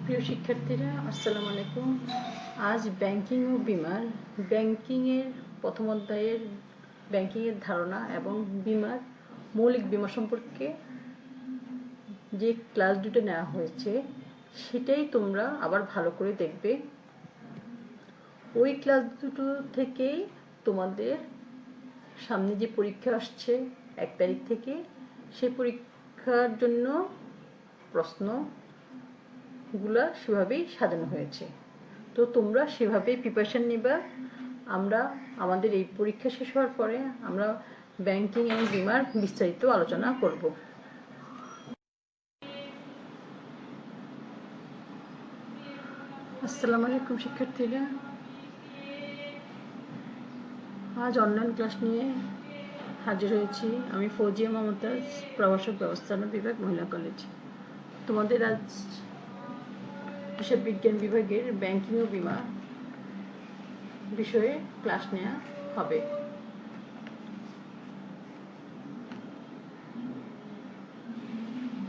প্রিয় শিক্ষার্থীরা, আসসালামু আলাইকুম। আজ ব্যাংকিং ও বিমার ব্যাংকিংয়ের প্রথম অধ্যায়ের ব্যাংকিংয়ের ধারণা এবং বিমার মৌলিক বিমা সম্পর্কে যে ক্লাস দুটো নেওয়া হয়েছে সেটাই তোমরা আবার ভালো করে দেখবে। ওই ক্লাস দুটো থেকেই তোমাদের সামনে যে পরীক্ষা আসছে 1 তারিখ থেকে, সেই পরীক্ষার জন্য প্রশ্নগুলা সেভাবেই সাজানো হয়েছে। তো তোমরা সেভাবেই প্রিপারেশন নিবা। আমরা আমাদের এই পরীক্ষা শেষ হওয়ার পরে আমরা ব্যাংকিং এবং বিমার বিস্তারিত আলোচনা করব। আসসালামু আলাইকুম শিক্ষার্থীরা, আজ অনলাইন ক্লাস নিয়ে হাজির হয়েছি। আমি ফৌজিয়া মমতাজ, প্রভাষক ব্যবস্থাপনা বিভাগ, মহিলা কলেজ। তোমাদের আজ হিসাব বিজ্ঞান বিভাগের ব্যাংকিং ও বিমা বিষয়ে ক্লাস নেওয়া হবে।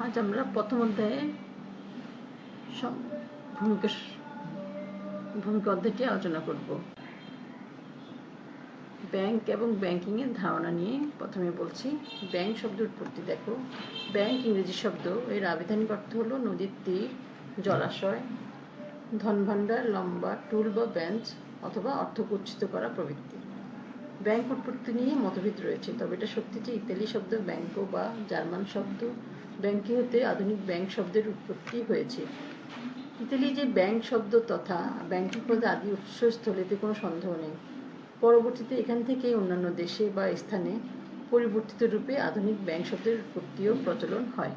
আজ আমরা প্রথম অধ্যায়ে ভূমিকা অধ্যায়টি আলোচনা করব। ব্যাংক এবং ব্যাংকিং এর ধারণা নিয়ে প্রথমে বলছি। ব্যাংক শব্দের উৎপত্তি দেখো। ব্যাংক ইংরেজি শব্দ, এর আবিধানিক অর্থ হলো নদীর তীর, জলাশয়, ধনভাণ্ডার, লম্বা টুল বা বেঞ্চ অথবা অর্থ গচ্ছিত করা প্রভৃতি। ব্যাংক উৎপত্তি নিয়ে মতভেদ রয়েছে, তবে এটা সত্যি যে ইতালি শব্দ ব্যাংকো বা জার্মান শব্দ ব্যাংকি হতে আধুনিক ব্যাংক শব্দের উৎপত্তি হয়েছে। ইতালি যে ব্যাংক শব্দ তথা ব্যাংকিং পদে আদি উৎসস্থলেতে কোনো সন্দেহ নেই। পরবর্তীতে এখান থেকেই অন্যান্য দেশে বা স্থানে পরিবর্তিত রূপে আধুনিক ব্যাংক শব্দের উৎপত্তি ও প্রচলন হয়।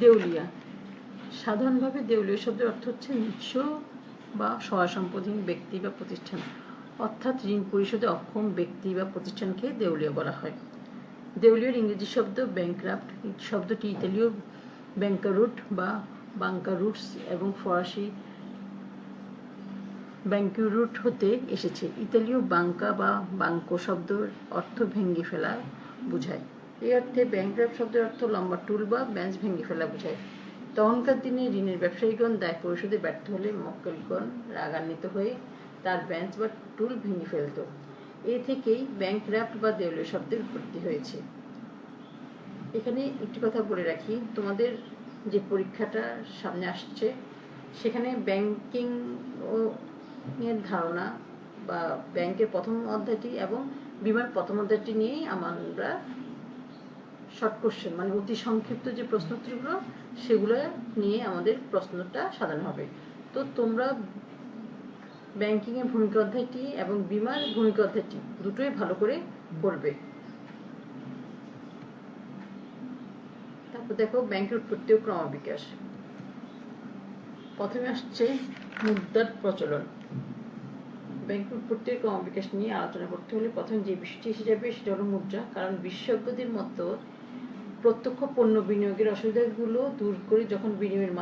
দেউলিয়া। সাধারণভাবে দেউলিয়া শব্দের অর্থ হচ্ছে নিঃস্ব বা সহায় সম্পদহীন ব্যক্তি বা প্রতিষ্ঠান, অর্থাৎ ঋণ পরিশোধে অক্ষম ব্যক্তি বা প্রতিষ্ঠানকে দেউলিয়া বলা হয়। দেউলিয়ার ইংরেজি শব্দ ব্যাংক্রাফট। শব্দটি ইতালীয় ব্যাংকারুট বা বাঙ্কারুটস এবং ফরাসি ব্যাংকুরুট হতে এসেছে। ইতালীয় বাঙ্কা বা বাঙ্কো শব্দের অর্থ ভেঙে ফেলা বোঝায়। এই অর্থে ব্যাংক্রাফট শব্দের অর্থ লম্বা টুল বা বেঞ্চ ভেঙে ফেলা বোঝায়। তখনকার দিনে ঋণের ব্যবসায়ীগণ দায় পরিশোধে ব্যর্থ হলে মক্কেলগণ রাগান্বিত হয়ে তার বেঞ্চ বা টুল ভেঙে ফেলত। এ থেকেই ব্যাংক্রাফট বা দেউলিয়া শব্দের উৎপত্তি হয়েছে। এখানে একটি কথা বলে রাখি, তোমাদের যে পরীক্ষাটা সামনে আসছে সেখানে ব্যাংকিং ও এর ধারণা বা ব্যাংকের প্রথম অধ্যায়টি এবং বিমার প্রথম অধ্যায়টি নিয়েই আমরা শর্ট কোশ্চেন মানে অতি সংক্ষিপ্ত যে প্রশ্নোত্তরগুলো সেগুলো নিয়ে আমাদের প্রশ্নটা সাজানো হবে। তো তোমরা ব্যাংকিং এর ভূমিকা অধ্যায়টি এবং বিমার ভূমিকা অধ্যায়টি দুটোই ভালো করে পড়বে। তারপর দেখো ব্যাংকের উৎপত্তি ও ক্রমবিকাশ। প্রথমে আসছে মুদ্রার প্রচলন। ব্যাংকের উৎপত্তি ও ক্রমবিকাশ নিয়ে আলোচনা করতে হলে প্রথমে যে বিষয়টি এসে যাবে সেটা হলো মুদ্রা। কারণ বিশেষজ্ঞদের মতো প্রত্যক্ষ পণ্য বিনিয়োগের অসুবিধাগুলো দূর করে যখন বিনিময়ের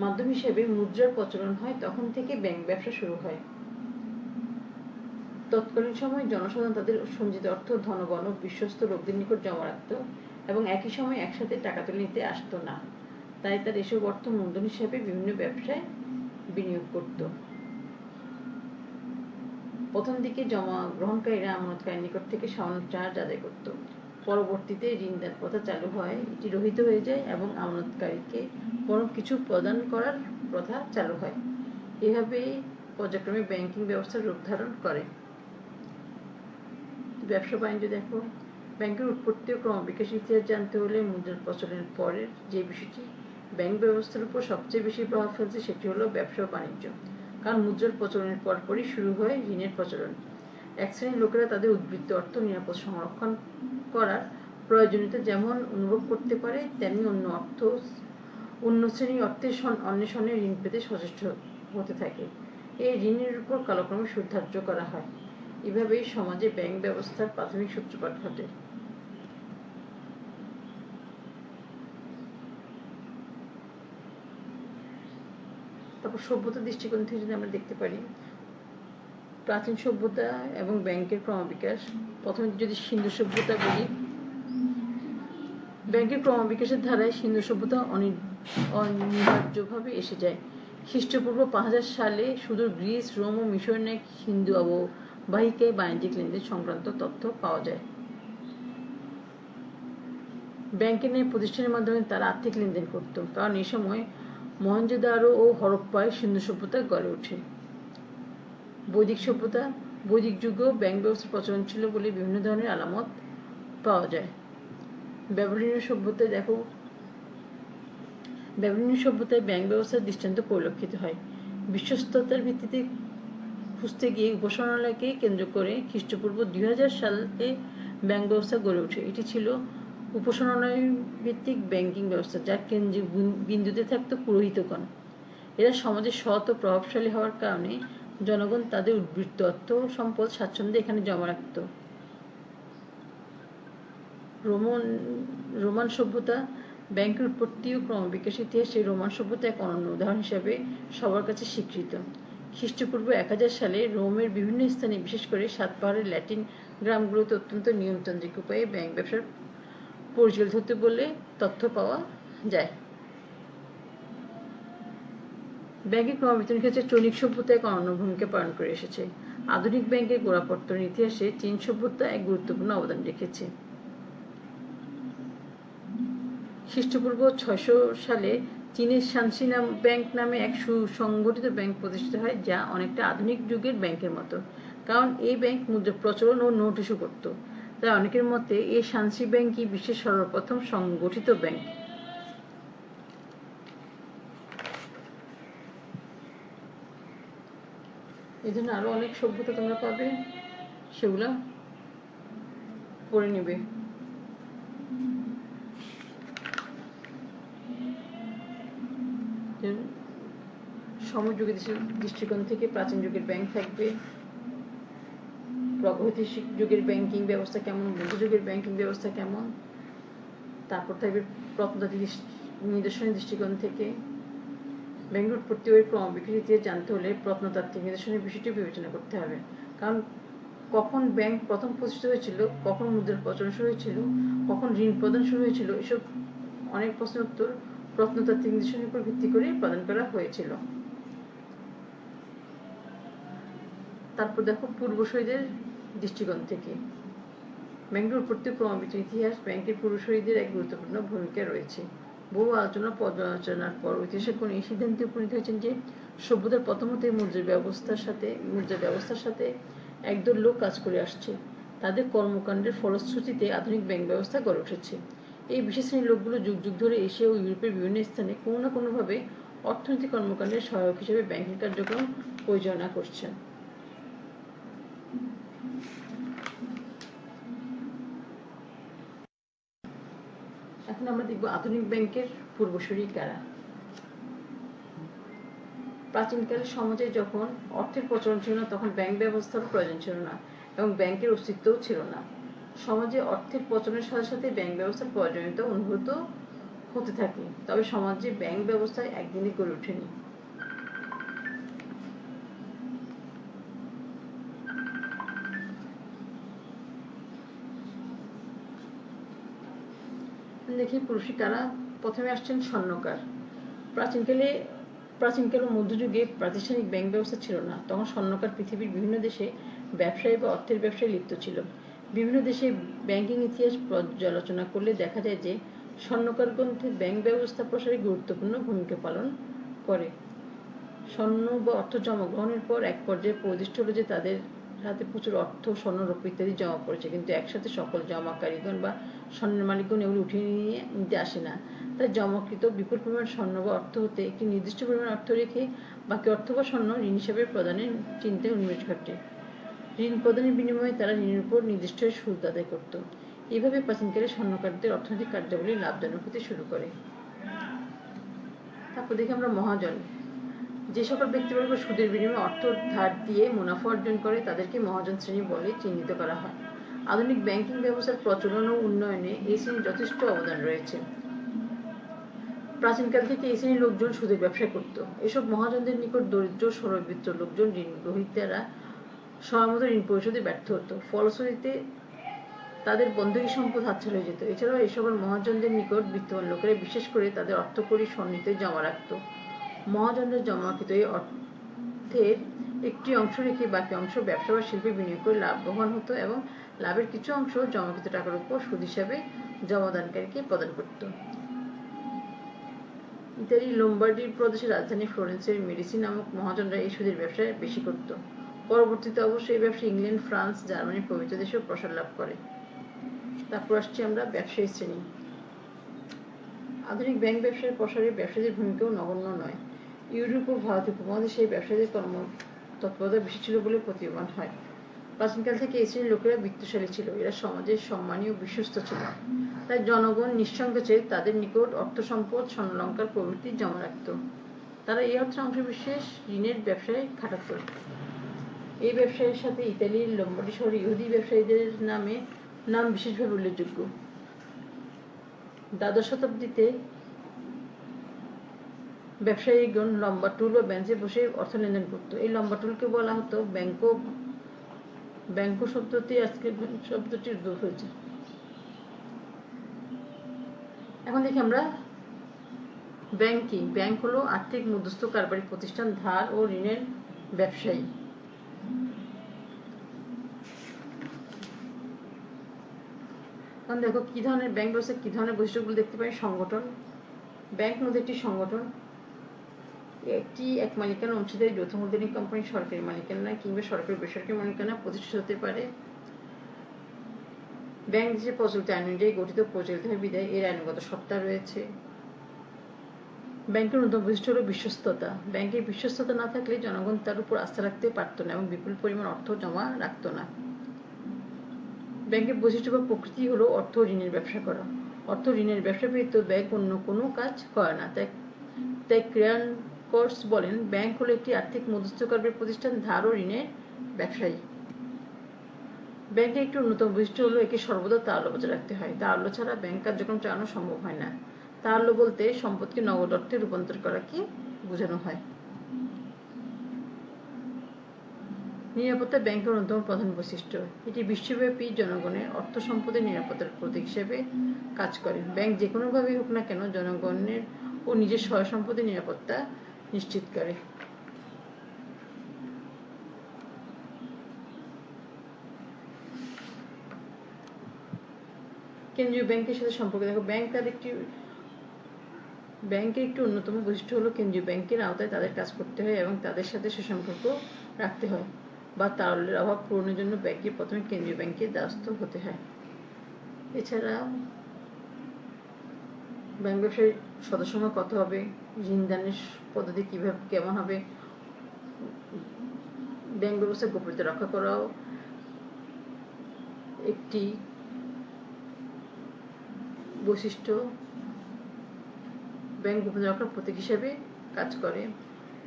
মাধ্যম হিসেবে মুদ্রার প্রচলন হয় তখন থেকে ব্যাংক ব্যবসা শুরু হয়। তৎকালীন সময়ে জনসাধারণ তাদের সঞ্চিত অর্থ ধনবান ও বিশ্বস্ত লোকদের নিকট জমা রাখত এবং একই সময় একসাথে টাকা তুলে নিতে আসত না, তাই তার এসব অর্থ মূলধন হিসেবে বিভিন্ন ব্যবসায় বিনিয়োগ করত। প্রথম দিকে জমা গ্রহণকারীরা আমানতকারীর নিকট থেকে সামান্য চার্জ আদায় করত। পরবর্তীতে ঋণদান প্রথা চালু হয়, এটি রহিত হয়ে যায় এবং আমানতকারীকে বরং কিছু প্রদান করার প্রথা চালু হয়। এভাবেই পর্যায়ক্রমে ব্যাংকিং ব্যবস্থার রূপ ধারণ করে। ব্যবসা বাণিজ্য দেখো। ব্যাংকের উৎপত্তি ও ক্রমবিকাশ ইতিহাস জানতে হলে মুদ্রার প্রচলনের পরের যে বিষয়টি ব্যাংক ব্যবস্থার উপর সবচেয়ে বেশি প্রভাব ফেলছে সেটি হলো ব্যবসা বাণিজ্য। কারণ মুদ্রার প্রচলনের পরপরই শুরু হয় ঋণের প্রচলন। এক শ্রেণীর লোকেরা তাদের উদ্বৃত্ত অর্থ নিরাপদ সংরক্ষণ করার প্রয়োজনীয়তা যেমন অনুভব করতে পারে, তেমনি অন্য শ্রেণীর অন্বেষণে ঋণ পেতে সচেষ্ট হতে থাকে। এই ঋণের উপর কালক্রমে সুদ ধার্য করা হয়। এভাবেই সমাজে ব্যাংক ব্যবস্থার প্রাথমিক সূত্রপাত ঘটে। তারপর সভ্যতা দৃষ্টিকোণ থেকে যদি আমরা দেখতে পারি, প্রাচীন সভ্যতা এবং ব্যাংকের ক্রমবিকাশ। প্রথমে যদি সিন্ধু সভ্যতা বলি, ব্যাংকের ক্রমবিকাশের ধারায় সিন্ধু সভ্যতা অনিবার্যভাবে এসে যায়। খ্রিস্টপূর্ব 5000 সালে সুদূর গ্রিস, রোম ও মিশরের ন্যায় সিন্ধু অববাহিকায় বাণিজ্যিক লেনদেন সংক্রান্ত তথ্য পাওয়া যায়। ব্যাংকের ন্যায় প্রতিষ্ঠানের মাধ্যমে তারা আর্থিক লেনদেন করত, কারণ এই সময় মহেঞ্জোদারো ও হরপ্পায় সিন্ধু সভ্যতা গড়ে ওঠে। বৈদিক সভ্যতা, বৈদিক যুগেও ব্যাংক ব্যবস্থার প্রচলন ছিল বলে বিভিন্ন ধরনের আলামত পাওয়া যায়। ব্যাবিলনীয় সভ্যতায় ব্যাবিলনীয় সভ্যতায় ব্যাংক ব্যবস্থার দৃষ্টান্ত পরিলক্ষিত হয়। বিশ্বস্ততার ভিত্তিতে খুঁজতে গিয়ে উপাসনালয়কে কেন্দ্র করে খ্রিস্টপূর্ব 2000 সালে ব্যাংক ব্যবস্থা গড়ে ওঠে। এটি ছিল উপাসনালয় ভিত্তিক ব্যাংকিং ব্যবস্থা, যার কেন্দ্রীয় বিন্দুতে থাকত পুরোহিতগণ। এরা সমাজে সৎ ও প্রভাবশালী হওয়ার কারণে জনগণ তাদের উদ্বৃত্ত অর্থ সম্পদ স্বাচ্ছন্দ্যে এখানে জমা রাখত। রোমান সভ্যতা, ব্যাংকের উৎপত্তি ও ক্রমবিকাশের ইতিহাসে রোমান সভ্যতা এক অনন্য উদাহরণ হিসাবে সবার কাছে স্বীকৃত। খ্রিস্টপূর্ব 1000 সালে রোমের বিভিন্ন স্থানে, বিশেষ করে 7 পাহাড়ের ল্যাটিন গ্রামগুলোতে অত্যন্ত নিয়মতান্ত্রিক উপায়ে ব্যাংক ব্যবসা পরিচালিত হতে বলে তথ্য পাওয়া যায়। ব্যাংকের ক্রমবিতরণের ক্ষেত্রে চৈনিক সভ্যতা এক অনন্য ভূমিকা পালন করে এসেছে। আধুনিক ব্যাংকের গোড়াপত্তনের ইতিহাসে চীন সভ্যতা এক গুরুত্বপূর্ণ অবদান রেখেছে। খ্রিস্টপূর্ব 600 সালে চীনের শানসি ব্যাংক নামে এক সুসংগঠিত ব্যাংক প্রতিষ্ঠিত হয়, যা অনেকটা আধুনিক যুগের ব্যাংকের মতো, কারণ এই ব্যাংক মুদ্রা প্রচলন ও নোট ইস্যু করত। তাই অনেকের মতে এই শানসি ব্যাংকই বিশ্বের সর্বপ্রথম সংগঠিত ব্যাংক। এই জন্য আরো অনেক সভ্যতা তোমরা পাবে, সেগুলা পড়ে নেবে। সমযুগের দৃষ্টিকোণ থেকে প্রাচীন যুগের ব্যাংক থাকবে, প্রাগৈতিহাসিক যুগের ব্যাংকিং ব্যবস্থা কেমন, মধ্যযুগের ব্যাংকিং ব্যবস্থা কেমন, তারপর থাকবে প্রত্নতাত্ত্বিক নিদর্শনের দৃষ্টিকোণ থেকে। ব্যাংকের উৎপত্তি ও ক্রমবিকাশের ইতিহাস জানতে হলে প্রত্নতাত্ত্বিক নিদর্শনের বিষয়টি বিবেচনা করতে হবে, কারণ কখন ব্যাংক প্রথম প্রতিষ্ঠিত হয়েছিল, কখন মুদ্রার প্রচলন শুরু হয়েছিল, কখন ঋণ প্রদান শুরু হয়েছিল, এসব অনেক প্রশ্নের উত্তর প্রত্নতাত্ত্বিক নিদর্শনের উপর ভিত্তি করে প্রদান করা হয়েছিল। তারপর দেখো পূর্বসূরীদের দৃষ্টিকোণ থেকে ব্যাংকের উৎপত্তি ক্রমবিকাশের ইতিহাস। ব্যাংকের পূর্বসূরীদের এক গুরুত্বপূর্ণ ভূমিকা রয়েছে। বহু আলোচনা পর্যালোচনার পর ঐতিহাসিকগণ এই সিদ্ধান্তে উপনীত হয়েছেন যে সভ্যতার প্রথমতেই মুদ্রা ব্যবস্থার সাথে একদল লোক কাজ করে আসছে। তাদের কর্মকাণ্ডের ফলশ্রুতিতে আধুনিক ব্যাংক ব্যবস্থা গড়ে উঠেছে। এই বিশেষ শ্রেণীর লোকগুলো যুগ যুগ ধরে এশিয়া ও ইউরোপের বিভিন্ন স্থানে কোনো না কোনোভাবে অর্থনৈতিক কর্মকাণ্ডের সহায়ক হিসেবে ব্যাংকিং কার্যক্রম পরিচালনা করছেন। এখন আমরা দেখব আধুনিক ব্যাংকের পূর্বসূরি কারা। প্রাচীনকালের সমাজে যখন অর্থের প্রচলন ছিল না, তখন ব্যাংক ব্যবস্থার প্রয়োজন ছিল না এবং ব্যাংকের অস্তিত্বও ছিল না। সমাজে অর্থের প্রচলনের সাথে সাথে ব্যাংক ব্যবস্থার প্রয়োজনীয়তা অনুভূত হতে থাকে, তবে সমাজে ব্যাংক ব্যবস্থা একদিনে গড়ে ওঠেনি। দেখি পুরুষী কারা। প্রথমে আসছেন স্বর্ণকার। প্রাচীনকাল ও মধ্যযুগে প্রাতিষ্ঠানিক ব্যাংক ব্যবস্থা ছিল না, তখন স্বর্ণকার পৃথিবীর বিভিন্ন দেশে ব্যবসায়ী বা অর্থের ব্যবসায় লিপ্ত ছিল। বিভিন্ন দেশে ব্যাংকিং ইতিহাস পর্যালোচনা করলে দেখা যায় যে স্বর্ণকার গ্রন্থে ব্যাংক ব্যবস্থা প্রসারে গুরুত্বপূর্ণ ভূমিকা পালন করে। স্বর্ণ বা অর্থ জমা গ্রহণের পর এক পর্যায়ে পরিদৃষ্ট হলো যে তাদের হাতে প্রচুর অর্থ, স্বর্ণ, রৌপ্য ইত্যাদি জমা পড়েছে, কিন্তু একসাথে সকল জমাকারীগণ বা স্বর্ণের মালিকগণ এগুলো উঠিয়ে নিতে আসে না। তাই জমাকৃত বিপুল পরিমাণ স্বর্ণ বা অর্থ হতে একটি নির্দিষ্ট পরিমাণ অর্থ রেখে বাকি অর্থ বা স্বর্ণ ঋণ হিসাবে প্রদানের চিন্তায় উন্মেষ ঘটে। ঋণ প্রদানের বিনিময়ে তারা ঋণের উপর নির্দিষ্ট সুদ আদায় করত। এইভাবে প্রাচীনকালে স্বর্ণকারদের অর্থনৈতিক কার্যাবলী লাভজনক হতে শুরু করে। তারপর দেখি আমরা মহাজন। যে সকল ব্যক্তিবর্গ সুদের বিনিময়ে অর্থ ধার দিয়ে মুনাফা অর্জন করে তাদেরকে মহাজন শ্রেণী বলে চিহ্নিত করা হয়। আধুনিক ব্যাংকিং ব্যবস্থার প্রচলন ও উন্নয়নে এই শ্রেণীর যথেষ্ট অবদান রয়েছে। প্রাচীনকাল থেকে এই শ্রেণীর লোকজন সুদের ব্যবসা করত। এসব মহাজনদের নিকট দরিদ্র সর্ববিত্ত লোকজন ঋণ গ্রহীতারা সময়মতো ঋণ পরিশোধে ব্যর্থ হতো। ফলশ্রুতিতে তাদের বন্ধকি সম্পদ হাতছাড়া হয়ে যেত। এছাড়াও এই সকল মহাজনদের নিকট বিত্তবান লোকেরা বিশেষ করে তাদের অর্থকড়ি সন্নিহিত জমা রাখত। মহাজনদের জমাকৃত এই অর্থের একটি অংশ রেখে বাকি অংশ ব্যবসা বা শিল্পে বিনিয়োগ করে লাভবান হতো এবং লাভের কিছু অংশ জমাকৃত টাকার উপর সুদ হিসাবে জমাদানকারীকে প্রদান করত। ইতালি লোম্বার্ডির প্রদেশের রাজধানী ফ্লোরেন্সের মেডিসি নামক মহাজনরা এই সুদের ব্যবসায় বেশি করত। পরবর্তীতে অবশ্য এই ব্যবসা ইংল্যান্ড, ফ্রান্স, জার্মানি প্রভৃতি দেশেও প্রসার লাভ করে। তারপর আসছি আমরা ব্যবসায়ী শ্রেণী। আধুনিক ব্যাংক ব্যবসার প্রসারে ব্যবসায়ীদের ভূমিকাও নগণ্য নয়। ইউরোপ ও ভারত উপমহাদেশে এই ব্যবসায়ীদের কর্মতৎপরতা বেশি ছিল বলে প্রতীয়মান হয়। প্রাচীনকাল থেকে এই শ্রেণীর লোকেরা বিত্তশালী ছিল। এরা সমাজের সম্মানীয় বিশ্বস্ত ছিল। তাই জনগণ নিঃসংকোচে তাদের নিকট অর্থ সম্পদ, স্বর্ণালঙ্কার প্রভৃতি জমা রাখত। তারা এই অর্থের অংশবিশেষ ঋণের ব্যবসায় খাটাত। এই ব্যবসায়ের সাথে ইতালির লোম্বার্ডি শহরে ইহুদি ব্যবসায়ীদের নাম বিশেষভাবে উল্লেখযোগ্য। দ্বাদশ শতাব্দীতে ব্যবসায়ীগণ লম্বা টুল বা বেঞ্চে বসে অর্থ লেনদেন করত। এই লম্বা টুলকে বলা হতো ব্যাংকো। ব্যাংকো শব্দটি আজকের শব্দটির উদ্ভব হয়েছে। এখন দেখি আমরা ব্যাংক কি। ব্যাংক হলো আর্থিক মধ্যস্থ কারবারি প্রতিষ্ঠান, ধার ও ঋণের ব্যবসায়ী। এখন দেখো কি ধরনের ব্যাংক ব্যবস্থা, কি ধরনের বৈশিষ্ট্যগুলো দেখতে পাই। সংগঠন। ব্যাংক মধ্যে একটি সংগঠন, একটি এক মালিকানা অংশীদারি যৌথ মূলধনী কোম্পানি, সরকারি মালিকানা কিংবা সরকারি বেসরকারি মালিকানা প্রতিষ্ঠিত হতে পারে। ব্যাংক যে প্রচলিত আইন অনুযায়ী গঠিত প্রচলিত হয় বিধায় এর আইনগত সত্তা রয়েছে। ব্যাংকের অন্যতম বৈশিষ্ট্য হল বিশ্বস্ততা। ব্যাংকের বিশ্বস্ততা না থাকলে জনগণ তার উপর আস্থা রাখতে পারত না এবং বিপুল পরিমাণ অর্থ জমা রাখত না। ব্যাংকের বৈশিষ্ট্য বা প্রকৃতি হলো অর্থ ঋণের ব্যবসা করা। অর্থ ঋণের ব্যবসা ব্যতীত ব্যাংক অন্য কোনো কাজ করে না। তাই ক্রেয়ান কোর্স বলেন, ব্যাংক হলো একটি আর্থিক মধ্যস্থকারী প্রতিষ্ঠান, ধার ও ঋণের ব্যবসায়ী। ব্যাংকের একটি অন্যতম বৈশিষ্ট্য হলো একে সর্বদা তারল্য বজায় রাখতে হয়। তারল্য ছাড়া ব্যাংক কার্যক্রম চালানো সম্ভব হয় না। তারল্য বলতে সম্পদকে নগদ অর্থে রূপান্তর করাকে বোঝানো হয়। নিরাপত্তা ব্যাংকের অন্যতম প্রধান বৈশিষ্ট্য। এটি বিশ্বব্যাপী জনগণের অর্থ সম্পদের নিরাপত্তার প্রতীক হিসেবে কাজ করে। ব্যাংক যে কোনোভাবেই হোক না কেন জনগণের ও নিজের সয় সম্পদের নিরাপত্তা নিশ্চিত করে। কেন্দ্রীয় ব্যাংকের সাথে সম্পর্ক দেখো। ব্যাংকের একটি অন্যতম বৈশিষ্ট্য হলো কেন্দ্রীয় ব্যাংকের আওতায় তাদের কাজ করতে হয় এবং তাদের সাথে সুসম্পর্ক রাখতে হয় বা তারল্যের অভাব পূরণের জন্য ব্যাংকে প্রথমে কেন্দ্রীয় ব্যাংকের দ্বারস্থ হতে হয়। এছাড়া ব্যাংক ব্যবসায় সদস্য সংখ্যা কত হবে, ঋণদানের পদ্ধতি কেমন হবে, ব্যাংক ব্যবস্থার গোপনীয়তা রক্ষা করাও একটি বৈশিষ্ট্য। ব্যাংক গোপনীয়তা রক্ষার প্রতীক হিসেবে কাজ করে।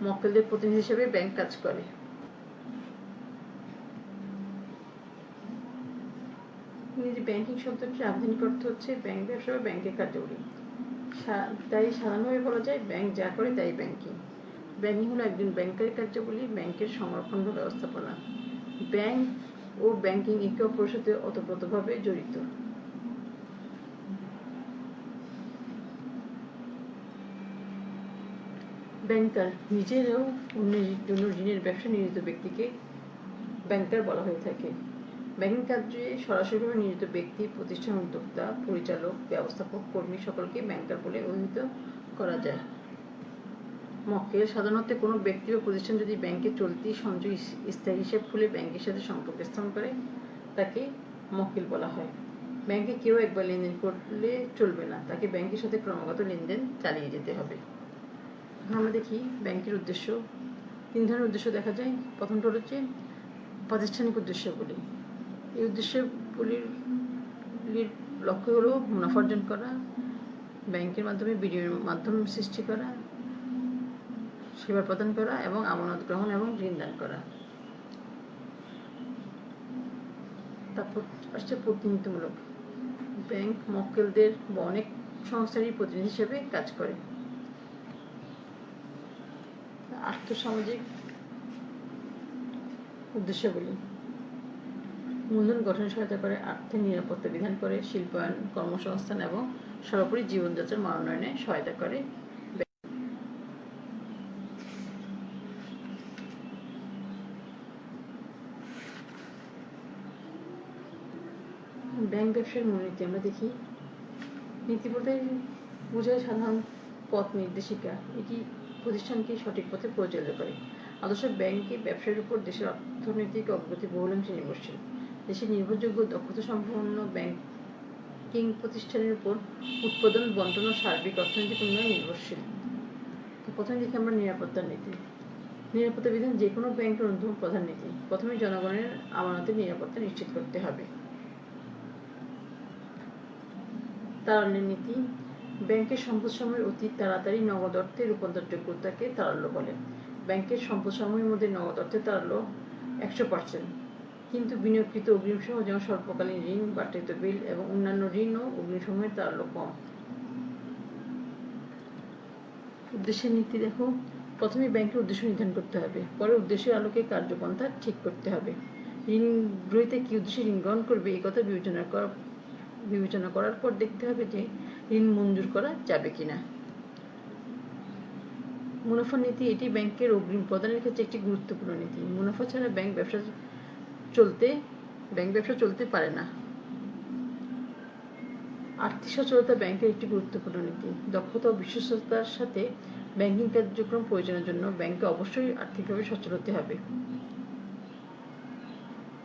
মক্কেলদের প্রতিনিধি হিসেবে ব্যাংক কাজ করে। ইংরেজি ব্যাংকিং শব্দটির আধুনিক অর্থ হচ্ছে ব্যাংক ব্যবসা বা ব্যাংকের কার্যাবলী। তাই সাধারণভাবে বলা যায় ব্যাংক যা করে তাই ব্যাংকিং। ব্যাংকিং হলো একজন ব্যাংকের কার্যাবলী, ব্যাংকের সংরক্ষণ ও ব্যবস্থাপনা। ব্যাংক ও ব্যাংকিং একে অপরের সাথে ওতপ্রোতভাবে জড়িত। ব্যাংকার নিজেরাও অন্যের জন্য ঋণের ব্যবসা নিয়োজিত ব্যক্তিকে ব্যাংকার বলা হয়ে থাকে। ব্যাংকিং কার্যে সরাসরিভাবে নিয়োজিত ব্যক্তি, প্রতিষ্ঠান উদ্যোক্তা, পরিচালক, ব্যবস্থাপক, কর্মী সকলকে ব্যাংকার বলে অভিহিত করা যায়। মক্কেল সাধারণত কোনো ব্যক্তি বা প্রতিষ্ঠান যদি ব্যাংকে চলতি সঞ্চয় স্থায়ী হিসাব খুলে ব্যাংকের সাথে সম্পর্ক স্থাপন করে তাকে মক্কেল বলা হয়। ব্যাংকে কেউ একবার লেনদেন করলে চলবে না, তাকে ব্যাংকের সাথে ক্রমাগত লেনদেন চালিয়ে যেতে হবে। আমরা দেখি ব্যাংকের উদ্দেশ্য। 3 ধরনের উদ্দেশ্য দেখা যায়। প্রথমটা হচ্ছে প্রাতিষ্ঠানিক উদ্দেশ্যগুলি। এই উদ্দেশ্যগুলির লক্ষ্য হলো মুনাফা অর্জন করা, ব্যাংকের মাধ্যমে বিনিয়োগের মাধ্যম সৃষ্টি করা, সেবা প্রদান করা এবং আমানত গ্রহণ এবং ঋণ দান করা। তারপর আসছে প্রতিনিধিত্বমূলক। ব্যাংক মক্কেলদের বা অনেক সংস্থারই প্রতিনিধি হিসেবে কাজ করে। আর্থসামাজিক উদ্দেশ্যগুলি। মূলধন গঠনে সহায়তা করে, আর্থিক নিরাপত্তা বিধান করে, শিল্পায়ন, কর্মসংস্থান এবং সর্বোপরি জীবনযাত্রার মান উন্নয়নে সহায়তা করে। ব্যাংক ব্যবসার মূলনীতি আমরা দেখি। নীতি বলতে বোঝায় সাধারণ পথ নির্দেশিকা। এটি প্রতিষ্ঠানকে সঠিক পথে পরিচালিত করে। আদর্শ ব্যাংকে ব্যবসার উপর দেশের অর্থনৈতিক অগ্রগতি বহুলাংশে নির্ভরশীল। দেশের নির্ভরযোগ্য দক্ষতা সম্পন্ন ব্যাংকিং প্রতিষ্ঠানের উপর উৎপাদন, বন্টন ও সার্বিক অর্থনৈতিক উন্নয়ন নির্ভরশীল। তো প্রথমে দেখি আমরা নিরাপত্তার নীতি। নিরাপত্তা বিধান যে কোনো ব্যাংকের অন্যতম প্রধান নীতি। প্রথমে জনগণের আমানতের নিরাপত্তা নিশ্চিত করতে হবে। তারল্যের নীতি। ব্যাংকের সম্পদসমূহের অতি তাড়াতাড়ি নগদ অর্থে রূপান্তরযোগ্যতাকে তারল্য বলে। ব্যাংকের সম্পদসমূহের মধ্যে নগদ অর্থের তারল্য 100%, কিন্তু বিনিয়োগকৃত অগ্রিমসহ যেমন স্বল্পকালীন ঋণ, বাট্টায়িত বিল এবং অন্যান্য ঋণ ও অগ্রিমসমূহের তারল্য কম। উদ্দেশ্যের নীতি দেখো। প্রথমে ব্যাংকের উদ্দেশ্য নির্ধারণ করতে হবে, পরে উদ্দেশ্যের আলোকে কার্যপন্থা ঠিক করতে হবে। ঋণ গ্রহীতা কি উদ্দেশ্যে ঋণ গ্রহণ করবে এই কথা বিবেচনা করার পর দেখতে হবে যে ঋণ মঞ্জুর করা যাবে কিনা। মুনাফার নীতি। এটি ব্যাংকের অগ্রিম প্রদানের ক্ষেত্রে একটি গুরুত্বপূর্ণ নীতি। মুনাফা ছাড়া ব্যাংক ব্যবসা চলতে পারে না। আর্থিক সচলতা ব্যাংকের একটি গুরুত্বপূর্ণ নীতি। দক্ষতা ও বিশ্বস্ততার সাথে ব্যাংকিং কার্যক্রম পরিচালনার জন্য ব্যাংকে অবশ্যই আর্থিকভাবে সচল হতে হবে।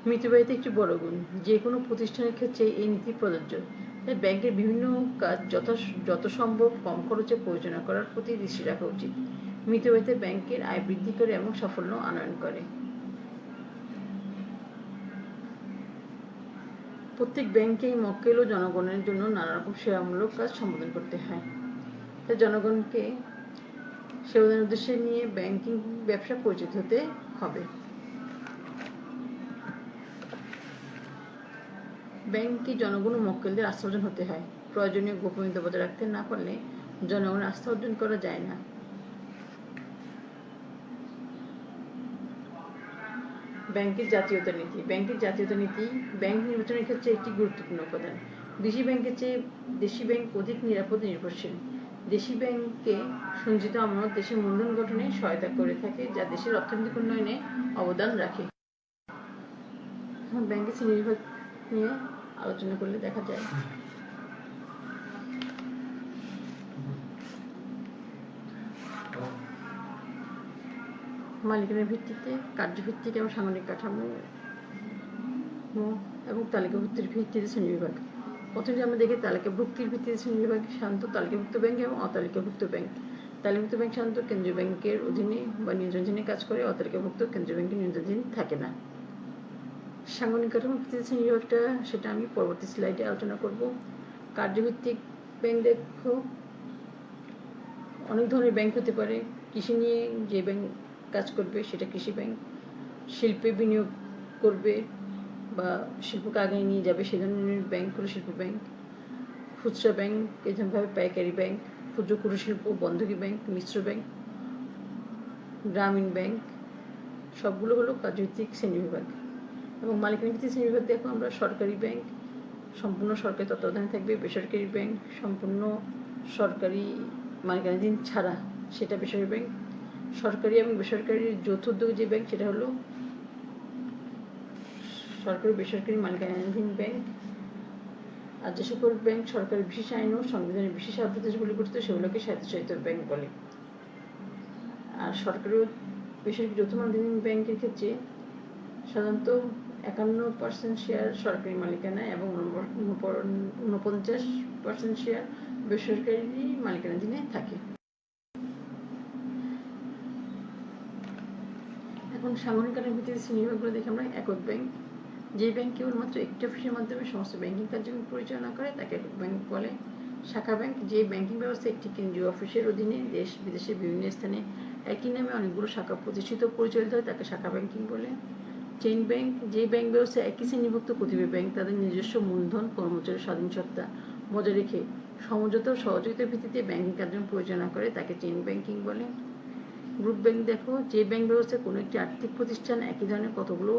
মিতব্যয়িতা একটি বড় গুণ। যে কোনো প্রতিষ্ঠানের ক্ষেত্রে এই নীতি প্রযোজ্য। তাই ব্যাংকের বিভিন্ন কাজ যত সম্ভব কম খরচে পরিচালনা করার প্রতি দৃষ্টি রাখা উচিত। মিতব্যয়িতা ব্যাংকের আয় বৃদ্ধি করে এবং সাফল্য আনয়ন করে। প্রত্যেক ব্যাংকেই মক্কেল ও জনগণের জন্য নানা রকম সেবামূলক কাজ সম্পাদন করতে হয়। তাই জনগণকে সেবাদানের উদ্দেশ্যে নিয়ে ব্যাংকিং ব্যবসা পরিচিত হতে হবে। ব্যাংকে জনগণ ও মক্কেলদের আস্থা অর্জন হতে হয়। প্রয়োজনীয় গোপনীয়তা বজায় রাখতে না পারলে জনগণের আস্থা অর্জন করা যায় না। ব্যাংকের জাতীয়তা নীতি। ব্যাংকের জাতীয়তা নীতি ব্যাংক নির্বাচনের ক্ষেত্রে একটি গুরুত্বপূর্ণ উপাদান। বিদেশি ব্যাংকের চেয়ে দেশি ব্যাংক অধিক নিরাপদ নির্ভরশীল। দেশি ব্যাংকে সঞ্চিত আমানত দেশের মূলধন গঠনে সহায়তা করে থাকে, যা দেশের অর্থনৈতিক উন্নয়নে অবদান রাখে। ব্যাংকের শ্রেণীবিভাগ নিয়ে আলোচনা করলে দেখা যায় মালিকানার ভিত্তিতে, কার্যভিত্তিক এবং সাংগঠনিক কাঠামো এবং তালিকাভুক্তির ভিত্তিতে শ্রেণীবিভাগ। প্রথমে আমরা দেখি তালিকাভুক্তির ভিত্তিতে শ্রেণীবিভাগ। সাধারণত তালিকাভুক্ত ব্যাংক এবং অতালিকাভুক্ত ব্যাংক। তালিকাভুক্ত ব্যাংক সাধারণত কেন্দ্রীয় ব্যাংকের অধীনে বা নিয়ন্ত্রণাধীনে কাজ করে। অতালিকাভুক্ত কেন্দ্রীয় ব্যাংকের নিয়ন্ত্রণাধীন থাকে না। সাংগঠনিক কাঠামো ভিত্তিতে শ্রেণীবিভাগটা সেটা আমি পরবর্তী স্লাইডে আলোচনা করব। কার্যভিত্তিক ব্যাংক দেখো, অনেক ধরনের ব্যাংক হতে পারে। কৃষি নিয়ে যে ব্যাংক কাজ করবে সেটা কৃষি ব্যাংক। শিল্পে বিনিয়োগ করবে বা শিল্পকে আগে নিয়ে যাবে সে ধরনের ব্যাংক হলো শিল্প ব্যাংক। খুচরা ব্যাংক এরকমভাবে পাইকারি ব্যাংক, ক্ষুদ্র কুটির শিল্প, বন্ধকি ব্যাংক, মিশ্র ব্যাংক, গ্রামীণ ব্যাংক, সবগুলো হলো কার্যভিত্তিক শ্রেণীবিভাগ। এবং মালিকানা ভিত্তিক শ্রেণীবিভাগ দেখো আমরা সরকারি ব্যাংক সম্পূর্ণ সরকারি তত্ত্বাবধানে থাকবে। বেসরকারি ব্যাংক সম্পূর্ণ সরকারি মালিকানাধীন ছাড়া সেটা বেসরকারি ব্যাংক। সরকারি এবং বেসরকারি যৌথ উদ্যোগে যে ব্যাংক সেটা হলো সরকারি বেসরকারি মালিকানাধীন ব্যাংক। আর যে সকল ব্যাংক সরকারি বিশেষ আইন ও সংবিধানের বিশেষ আদেশগুলি গঠিত সেগুলোকে স্বায়ত্তশাসিত ব্যাংক বলে। আর সরকারি ও বেসরকারি যৌথ মালিকানাধীন ব্যাংকের ক্ষেত্রে সাধারণত 51% শেয়ার সরকারি মালিকানায় এবং 49% শেয়ার বেসরকারি মালিকানাধীনে থাকে। এখন সাংগঠনিক কাঠামোর ভিত্তিতে শ্রেণীবিভাগগুলো দেখে আমরা একক ব্যাংক। যে ব্যাংক কেবলমাত্র একটি অফিসের মাধ্যমে সমস্ত ব্যাংকিং কার্যক্রম পরিচালনা করে তাকে একক ব্যাংক বলে। শাখা ব্যাংক যে ব্যাংকিং ব্যবস্থা একটি কেন্দ্রীয় অফিসের অধীনে দেশ বিদেশের বিভিন্ন স্থানে একই নামে অনেকগুলো শাখা প্রতিষ্ঠিত পরিচালিত হয় তাকে শাখা ব্যাংকিং বলে। চেইন ব্যাংক যে ব্যাংক ব্যবস্থা একই শ্রেণীভুক্ত কতিপয় ব্যাংক তাদের নিজস্ব মূলধন, কর্মচারী স্বাধীন সত্তা বজায় রেখে সমঝোতা ও সহযোগিতার ভিত্তিতে ব্যাংকিং কার্যক্রম পরিচালনা করে তাকে চেইন ব্যাংকিং বলে। গ্রুপ ব্যাংক দেখো যে ব্যাংক ব্যবস্থায় কোনো একটি আর্থিক প্রতিষ্ঠান একই ধরনের কতগুলো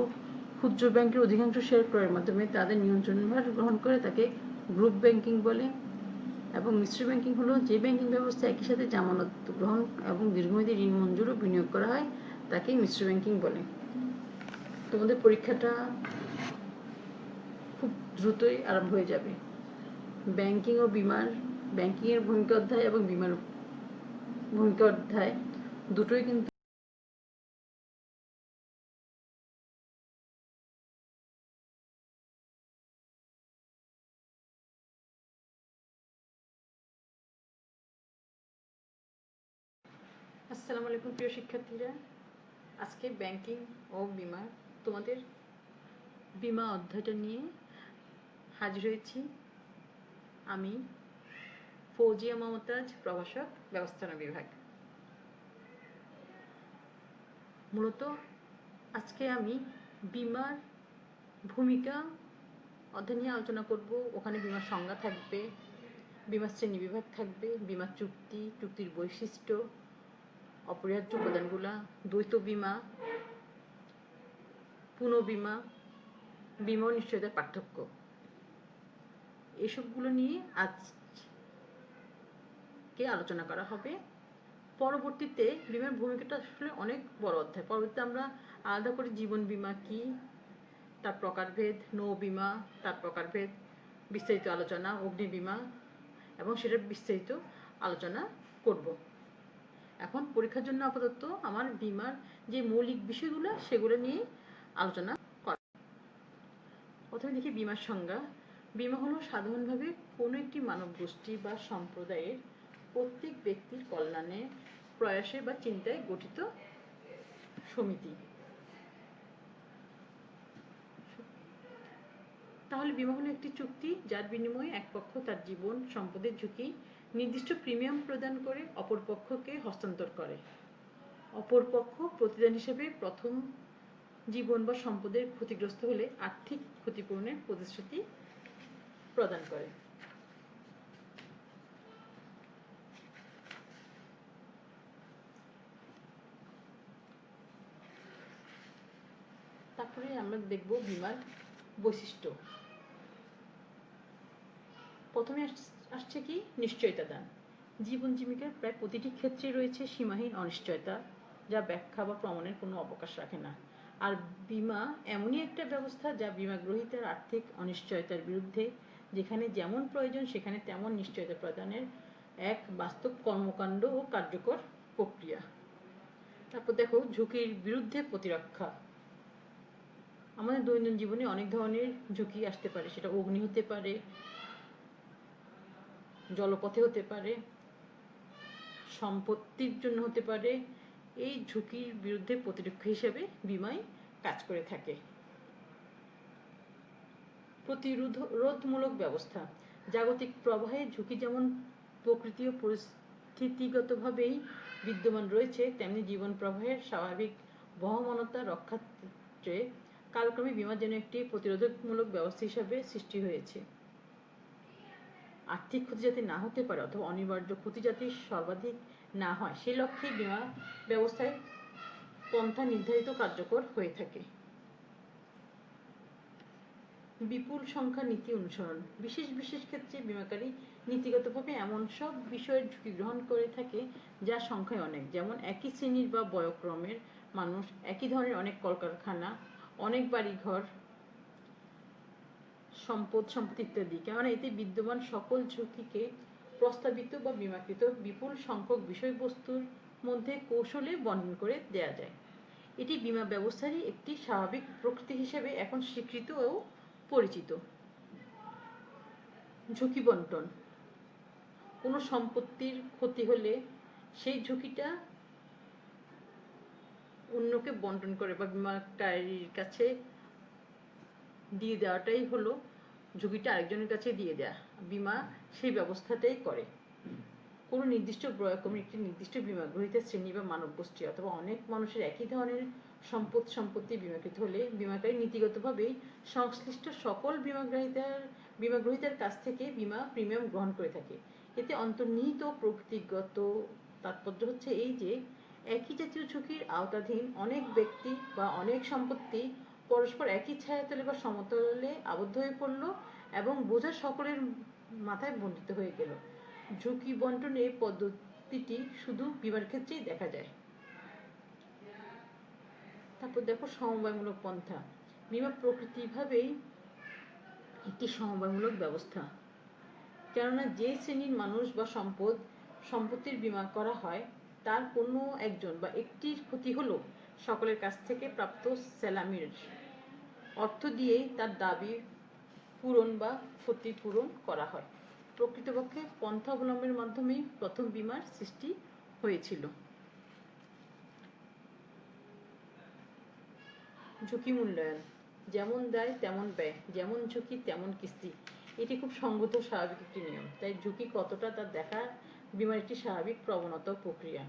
ক্ষুদ্র ব্যাংকের অধিকাংশ শেয়ার ক্রয়ের মাধ্যমে তাদের নিয়ন্ত্রণভার গ্রহণ করে তাকে গ্রুপ ব্যাংকিং বলে। এবং মিশ্র ব্যাংকিং হলো যে ব্যাংকিং ব্যবস্থা একই সাথে জামানত গ্রহণ এবং দীর্ঘমেয়াদী ঋণ মঞ্জুর ও বিনিয়োগ করা হয় তাকে মিশ্র ব্যাংকিং বলে। তোমাদের পরীক্ষাটা খুব দ্রুতই আরম্ভ হয়ে যাবে। ব্যাংকিং ও বিমার, ব্যাংকিং এর ভূমিকা অধ্যায় এবং বিমার ভূমিকা অধ্যায় দুটোই কিন্তু আসসালামু আলাইকুম প্রিয় শিক্ষার্থীরা, আজকে ব্যাংকিং ও বিমা তোমাদের বিমা অধ্যায়টা নিয়ে হাজির হয়েছি। আমি ফৌজিয়া মমতাজ, প্রভাষক, ব্যবস্থাপনা বিভাগ। মূলত আজকে আমি বিমার ভূমিকা অধ্যায় নিয়ে আলোচনা করব। ওখানে বিমার সংজ্ঞা থাকবে, বিমার শ্রেণী বিভাগ থাকবে, বিমার চুক্তি, চুক্তির বৈশিষ্ট্য, অপরিহার্য উপাদানগুলা, দ্বৈত বিমা, পুনঃবিমা, বিমা ও নিশ্চয়তার পার্থক্য, এসবগুলো নিয়ে আজকে আলোচনা করা হবে। পরবর্তীতে বিমার ভূমিকাটা আসলে অনেক বড় অধ্যায়। পরবর্তীতে আমরা আলাদা করে জীবন বিমা কি, তার প্রকারভেদ, নৌ বিমা, তার প্রকারভেদ, বিস্তারিত আলোচনা, অগ্নি বিমা এবং সেটার বিস্তারিত আলোচনা করব। এখন পরীক্ষার জন্য আপাতত আমার বিমার যে মৌলিক বিষয়গুলো সেগুলো নিয়ে আলোচনা করা। প্রথমে দেখি বিমার সংজ্ঞা। বিমা হলো সাধারণভাবে কোনো একটি মানব গোষ্ঠী বা সম্প্রদায়ের প্রত্যেক ব্যক্তির কল্যাণে প্রয়াসে বা চিন্তায় গঠিত সমিতি। তাহলে বিমা হলো একটি চুক্তি যার বিনিময়ে এক পক্ষ তার জীবন সম্পদের ঝুঁকি নির্দিষ্ট প্রিমিয়াম প্রদান করে অপর পক্ষকে হস্তান্তর করে। অপর পক্ষ প্রতিদান হিসেবে প্রথম জীবন বা সম্পদের ক্ষতিগ্রস্ত হলে আর্থিক ক্ষতিপূরণের প্রতিশ্রুতি প্রদান করে। তারপরে আমরা দেখব বিমার বৈশিষ্ট্য। প্রথমে আসছে কি নিশ্চয়তা দান। জীবন জীবিকার প্রায় প্রতিটি ক্ষেত্রে রয়েছে সীমাহীন অনিশ্চয়তা, যা ব্যাখ্যা বা প্রমাণের কোনো অবকাশ রাখে না। আর বিমা এমনই একটা ব্যবস্থা যা বিমা গ্রহীতার আর্থিক অনিশ্চয়তার বিরুদ্ধে যেখানে যেমন প্রয়োজন সেখানে তেমন নিশ্চয়তা প্রদানের এক বাস্তব কর্মকাণ্ড ও কার্যকর প্রক্রিয়া। তারপর দেখো ঝুঁকির বিরুদ্ধে প্রতিরক্ষা। আমাদের দৈনন্দিন জীবনে অনেক ধরনের ঝুঁকি আসতে পারে, সেটা অগ্নি হতে পারে, জলপথে হতে পারে, সম্পত্তির জন্য হতে পারে। এই ঝুঁকির বিরুদ্ধে প্রতিরক্ষা হিসেবে বিমাই কাজ করে থাকে। প্রতিরোধমূলক ব্যবস্থা। জাগতিক প্রবাহে ঝুঁকি যেমন প্রকৃতি ও পরিস্থিতিগতভাবেই বিদ্যমান রয়েছে, তেমনি জীবন প্রবাহের স্বাভাবিক বহমানতা রক্ষার্থে কালক্রমে বিমা যেন একটি প্রতিরোধমূলক ব্যবস্থা হিসাবে সৃষ্টি হয়েছে। আর্থিক ক্ষতি যাতে না হতে পারে অথবা অনিবার্য ক্ষতি যাতে সর্বাধিক না হয় সেই লক্ষ্যে বিমা ব্যবস্থায় পন্থা নির্ধারিত কার্যকর হয়ে থাকে। বিপুল সংখ্যা নীতি অনুসরণ। বিশেষ বিশেষ ক্ষেত্রে বিমাকারী নীতিগতভাবে এমন সব বিষয়ের ঝুঁকি গ্রহণ করে থাকে যার সংখ্যায় অনেক, যেমন একই শ্রেণীর বা বয়ক্রমের মানুষ, একই ধরনের অনেক কলকারখানা, অনেক বাড়িঘর, সম্পত্তি ইত্যাদি। কেননা এতে বিদ্যমান সকল ঝুঁকিকে প্রস্তাবিত বা বিমাকৃত বিপুল সংখ্যক বিষয়বস্তুর মধ্যে কৌশলে বর্ণন করে দেয়া যায়। এটি বিমা ব্যবস্থারই একটি স্বাভাবিক প্রকৃতি হিসেবে এখন স্বীকৃত ও পরিচিত। ঝুঁকি বন্টন। কোনো সম্পত্তির ক্ষতি হলে সেই ঝুঁকিটা অন্যকে বন্টন করে বা বিমাকারীর কাছে দিয়ে দেওয়াটাই হলো ঝুঁকিটা আরেকজনের কাছে দিয়ে দেয়া। বিমা সেই ব্যবস্থাটাই করে। কোনো নির্দিষ্ট বয়ক্রমের একটি নির্দিষ্ট বিমা গ্রহীতার শ্রেণী বা মানব গোষ্ঠী অথবা অনেক মানুষের একই ধরনের সম্পত্তি বিমাকৃত হলে বিমাকারী নীতিগতভাবেই সংশ্লিষ্ট সকল বিমাগ্রহীতার কাছ থেকে বিমা প্রিমিয়াম গ্রহণ করে থাকে। এতে অন্তর্নিহিত প্রকৃতিগত তাৎপর্য হচ্ছে এই যে একই জাতীয় ঝুঁকির আওতাধীন অনেক ব্যক্তি বা অনেক সম্পত্তি পরস্পর একই ছায়াতলে বা সমতলে আবদ্ধ হয়ে পড়ল এবং বোঝা সকলের মাথায় বন্টিত হয়ে গেল। ঝুঁকি বন্টন এই পদ্ধতিটি শুধু বিমার ক্ষেত্রেই দেখা যায়। তারপর দেখো সমবায়মূলক পন্থা। বিমা প্রকৃতিভাবেই একটি সমবায়মূলক ব্যবস্থা, কেননা যে শ্রেণীর মানুষ বা সম্পত্তির বীমা করা হয় তার কোনো একজন বা একটির ক্ষতি হলো সকলের কাছ থেকে প্রাপ্ত স্যালামির অর্থ দিয়েই তার দাবি পূরণ বা ক্ষতিপূরণ করা হয়। প্রকৃতপক্ষে পন্থা অবলম্বনের মাধ্যমেই প্রথম বীমার সৃষ্টি হয়েছিল। ঝুঁকি মূল্যায়ন। যেমন দায় তেমন ব্যয়, যেমন ঝুঁকি তেমন কিস্তি, এটি খুব সঙ্গত স্বাভাবিক একটি নিয়ম। তাই ঝুঁকি কতটা তা দেখা বীমার একটি স্বাভাবিক প্রবণতা প্রক্রিয়া।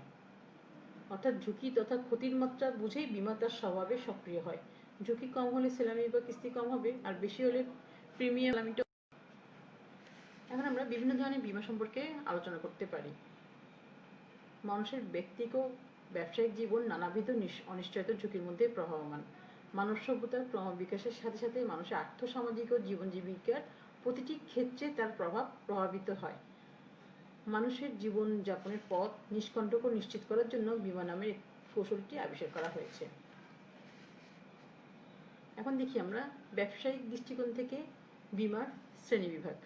অর্থাৎ ঝুঁকি তথা ক্ষতির মাত্রা বুঝেই বীমা তার স্বভাবে সক্রিয় হয়। ঝুঁকি কম হলে সেলামি বা কিস্তি কম হবে, আর বেশি হলে প্রিমিয়াম সেলামিটা। এখন আমরা বিভিন্ন ধরনের বীমা সম্পর্কে আলোচনা করতে পারি। মানুষের ব্যক্তিগত ব্যবসায়িক জীবন নানাবিধ অনিশ্চয়তা ঝুঁকির মধ্যে প্রবাহমান। মানব সভ্যতার ক্রমবিকাশের সাথে সাথে মানুষের আর্থসামাজিক ও জীবন জীবিকার প্রতিটি ক্ষেত্রে তার প্রভাব প্রভাবিত হয়। মানুষের জীবন যাপনের পথ নিষ্কণ্টক ও নিশ্চিত করার জন্য বীমা নামের কৌশলটি আবিষ্কার করা হয়েছে। এখন দেখি আমরা ব্যবসায়িক দৃষ্টিকোণ থেকে বীমার শ্রেণীবিভাগ।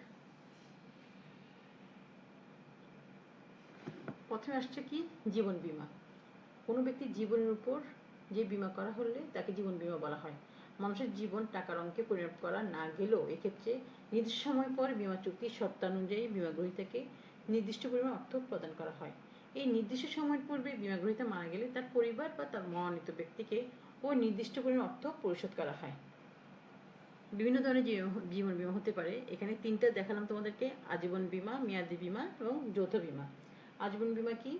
প্রথমে আসছে কি জীবন বীমা। কোনো ব্যক্তির জীবনের উপর যে বীমা করা হলে তাকে জীবন বীমা বলা হয়। মানুষের জীবন টাকার অঙ্কে পরিণত করা না গেলেও এক্ষেত্রে নির্দিষ্ট সময় পর বীমা চুক্তির শর্তানুযায়ী বীমা গ্রহীতাকে নির্দিষ্ট পরিমাণ অর্থ প্রদান করা হয়। এই নির্দিষ্ট সময়ের পূর্বে বীমা গ্রহীতা মারা গেলে তার পরিবার বা তার মনোনীত ব্যক্তিকে ওই নির্দিষ্ট পরিমাণ অর্থ পরিশোধ করা হয়। বিভিন্ন ধরনের জীবন বীমা হতে পারে। এখানে তিনটা দেখালাম তোমাদেরকে: আজীবন বীমা, মেয়াদি বীমা এবং যৌথ বীমা। আজীবন বীমা কি?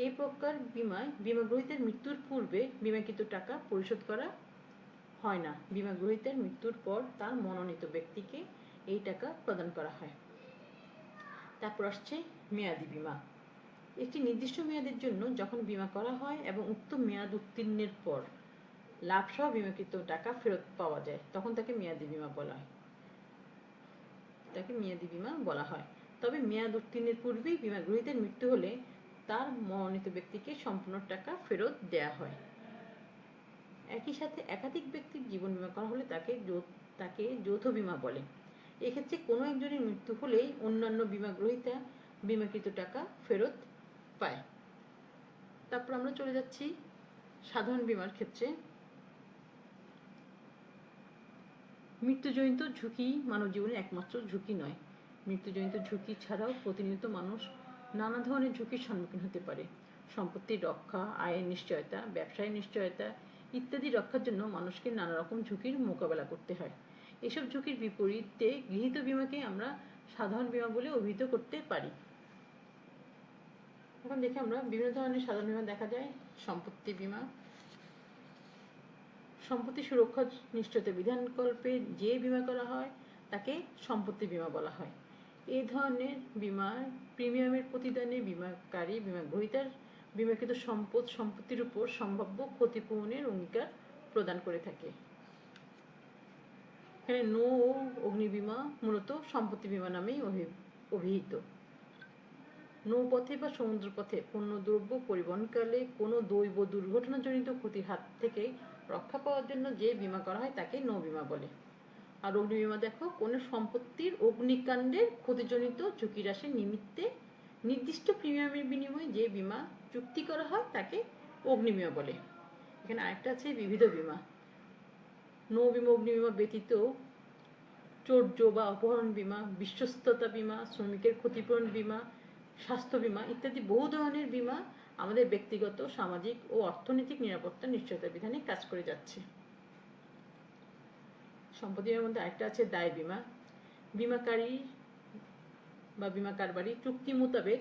এই প্রকার বীমায় বীমা গ্রহীতার মৃত্যুর পূর্বে বীমাকৃত টাকা পরিশোধ করা হয় না। বীমা গ্রহীতার মৃত্যুর পর তার মনোনীত ব্যক্তিকে এই টাকা প্রদান করা হয়। তারপর আসছে মেয়াদি বীমা। একটি নির্দিষ্ট মেয়াদের জন্য যখন বীমা করা হয় এবং উক্ত মেয়াদ উত্তীর্ণের পর লাভসহ বীমাকৃত টাকা ফেরত পাওয়া যায়, তখন তাকে মেয়াদি বীমা বলা হয়। তবে মেয়াদ উত্তীর্ণের পূর্বেই বীমা গ্রহীতার মৃত্যু হলে তার মনোনীত ব্যক্তিকে সম্পূর্ণ টাকা ফেরত দেয়া হয়। একই সাথে একাধিক ব্যক্তির জীবন বীমা করা হলে তাকে যৌথ বীমা বলে। এক্ষেত্রে কোনো একজনের মৃত্যু হলেই অন্যান্য বীমা গ্রহীতা বীমাকৃত টাকা ফেরত পায়। তারপর আমরা চলে যাচ্ছি সাধারণ বীমার ক্ষেত্রে। মৃত্যুজনিত ঝুঁকি মানব জীবনের একমাত্র ঝুঁকি নয়। মৃত্যুজনিত ঝুঁকি ছাড়াও প্রতিনিয়ত মানুষ নানা ধরনের ঝুঁকির সম্মুখীন হতে পারে। সম্পত্তির রক্ষা, আয়ের নিশ্চয়তা, ব্যবসায়ের নিশ্চয়তা ইত্যাদি রক্ষার জন্য মানুষকে নানা রকম ঝুঁকির মোকাবেলা করতে হয়। এসব ঝুঁকির বিপরীতে গৃহীত বীমাকে আমরা সাধারণ বীমা বলে অভিহিত করতে পারি। এখন দেখি আমরা বিভিন্ন ধরনের সাধারণ বীমা দেখা যায়। সম্পত্তি বীমা। সম্পত্তি সুরক্ষা নিশ্চয়তা বিধানকল্পে যে বীমা করা হয় তাকে সম্পত্তি বীমা বলা হয়। এই ধরনের বীমার প্রিমিয়ামের প্রতিদানে বীমাকারী বীমা গ্রহীতার বীমাকৃত সম্পত্তির উপর সম্ভাব্য ক্ষতিপূরণের অঙ্গীকার প্রদান করে থাকে। এখানে নৌ ও অগ্নি বীমা মূলত সম্পত্তি বীমা নামেই অভিহিত। নৌপথে বা সমুদ্রপথে পণ্যদ্রব্য পরিবহনকালে কোনো দৈব দুর্ঘটনাজনিত ক্ষতির হাত থেকে রক্ষা পাওয়ার জন্য যে বীমা করা হয় তাকে নৌ বীমা বলে। আর অগ্নি বীমা দেখো, কোনো সম্পত্তির অগ্নিকাণ্ডের ক্ষতিজনিত ঝুঁকি হ্রাসের নিমিত্তে নির্দিষ্ট প্রিমিয়ামের বিনিময়ে যে বীমা চুক্তি করা হয় তাকে অগ্নি বীমা বলে। এখানে আরেকটা আছে বিবিধ বীমা। নৌ বীমা, অগ্নি বীমা ব্যতীত চৌর্য বা অপহরণ বীমা, বিশ্বস্ততা বীমা, শ্রমিকের ক্ষতিপূরণ বীমা, স্বাস্থ্য বীমা ইত্যাদি বহু ধরনের বীমা আমাদের ব্যক্তিগত, সামাজিক ও অর্থনৈতিক নিরাপত্তা নিশ্চয়তা বিধানে কাজ করে যাচ্ছে। সম্পত্তি বীমার মধ্যে আরেকটা আছে দায় বীমা। বীমাকারী বা বীমা কারবারি চুক্তি মোতাবেক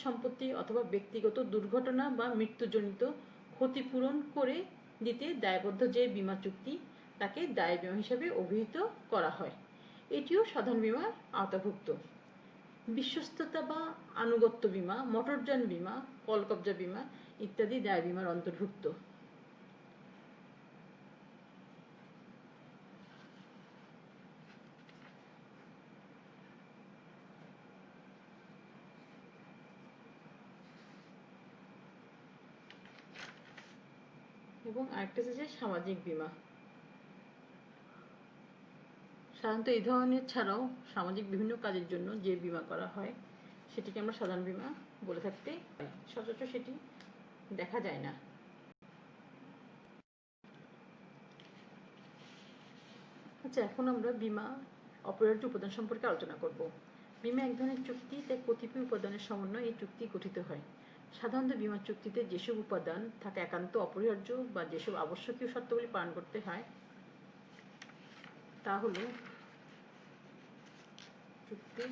সম্পত্তি অথবা ব্যক্তিগত দুর্ঘটনা বা মৃত্যুজনিত ক্ষতিপূরণ করে দিতে দায়বদ্ধ যে বীমা চুক্তি তাকে দায় বীমা হিসেবে অভিহিত করা হয়। এটিও সাধারণ বীমার আওতাভুক্ত। বিশ্বস্ততা বা আনুগত্য বীমা, মোটরযান বীমা, কলকবজা বীমা ইত্যাদি দায় বীমার অন্তর্ভুক্ত। এবং আরেকটা হচ্ছে সামাজিক বীমা। সাধারণত এই ধরনের ছাড়াও সামাজিক বিভিন্ন কাজের জন্য যে বীমা করা হয় সেটিকে আমরা সাধারণ বীমা বলে থাকতে পারি। সচরাচর সেটি দেখা যায় না। আচ্ছা, এখন আমরা বীমা অপরিহার্য উপাদান সম্পর্কে আলোচনা করব। বীমা এক ধরনের চুক্তি, তাই কতিপয় উপাদানের সমন্বয়ে এই চুক্তি গঠিত হয়। সাধারণত বীমা চুক্তিতে যেসব উপাদান থাকা একান্ত অপরিহার্য বা যেসব আবশ্যকীয় শর্তাবলী পালন করতে হয় তা হল চুক্তির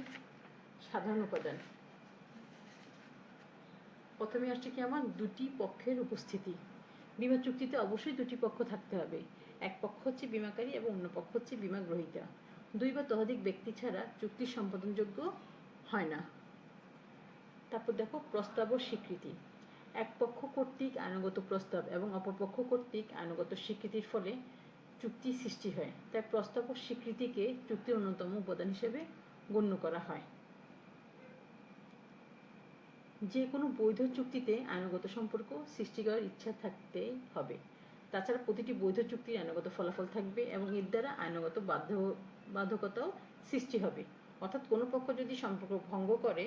সাধারণ উপাদান। প্রথমে আসছে কি আমার দুটি পক্ষের উপস্থিতি। বীমা চুক্তিতে অবশ্যই দুটি পক্ষ থাকতে হবে। এক পক্ষ হচ্ছে বীমাকারী এবং অন্য পক্ষ হচ্ছে বীমা গ্রহীতা। দুই বা ততোধিক ব্যক্তি ছাড়া চুক্তি সম্পাদনযোগ্য হয় না। তারপর দেখো প্রস্তাব ও স্বীকৃতি। এক পক্ষ কর্তৃক আইনগত প্রস্তাব এবং অপর পক্ষ কর্তৃক আইনগত স্বীকৃতির ফলে চুক্তি সৃষ্টি হয়, তাই প্রস্তাব ও স্বীকৃতিকে চুক্তির অন্যতম উপাদান হিসেবে গণ্য করা হয়। যে কোনো বৈধ চুক্তিতে আইনগত সম্পর্ক সৃষ্টি করার ইচ্ছা থাকতেই হবে। তাছাড়া প্রতিটি বৈধ চুক্তির আইনগত ফলাফল থাকবে এবং এর দ্বারা আইনগত বাধ্যকতাও সৃষ্টি হবে। অর্থাৎ কোনো পক্ষ যদি সম্পর্ক ভঙ্গ করে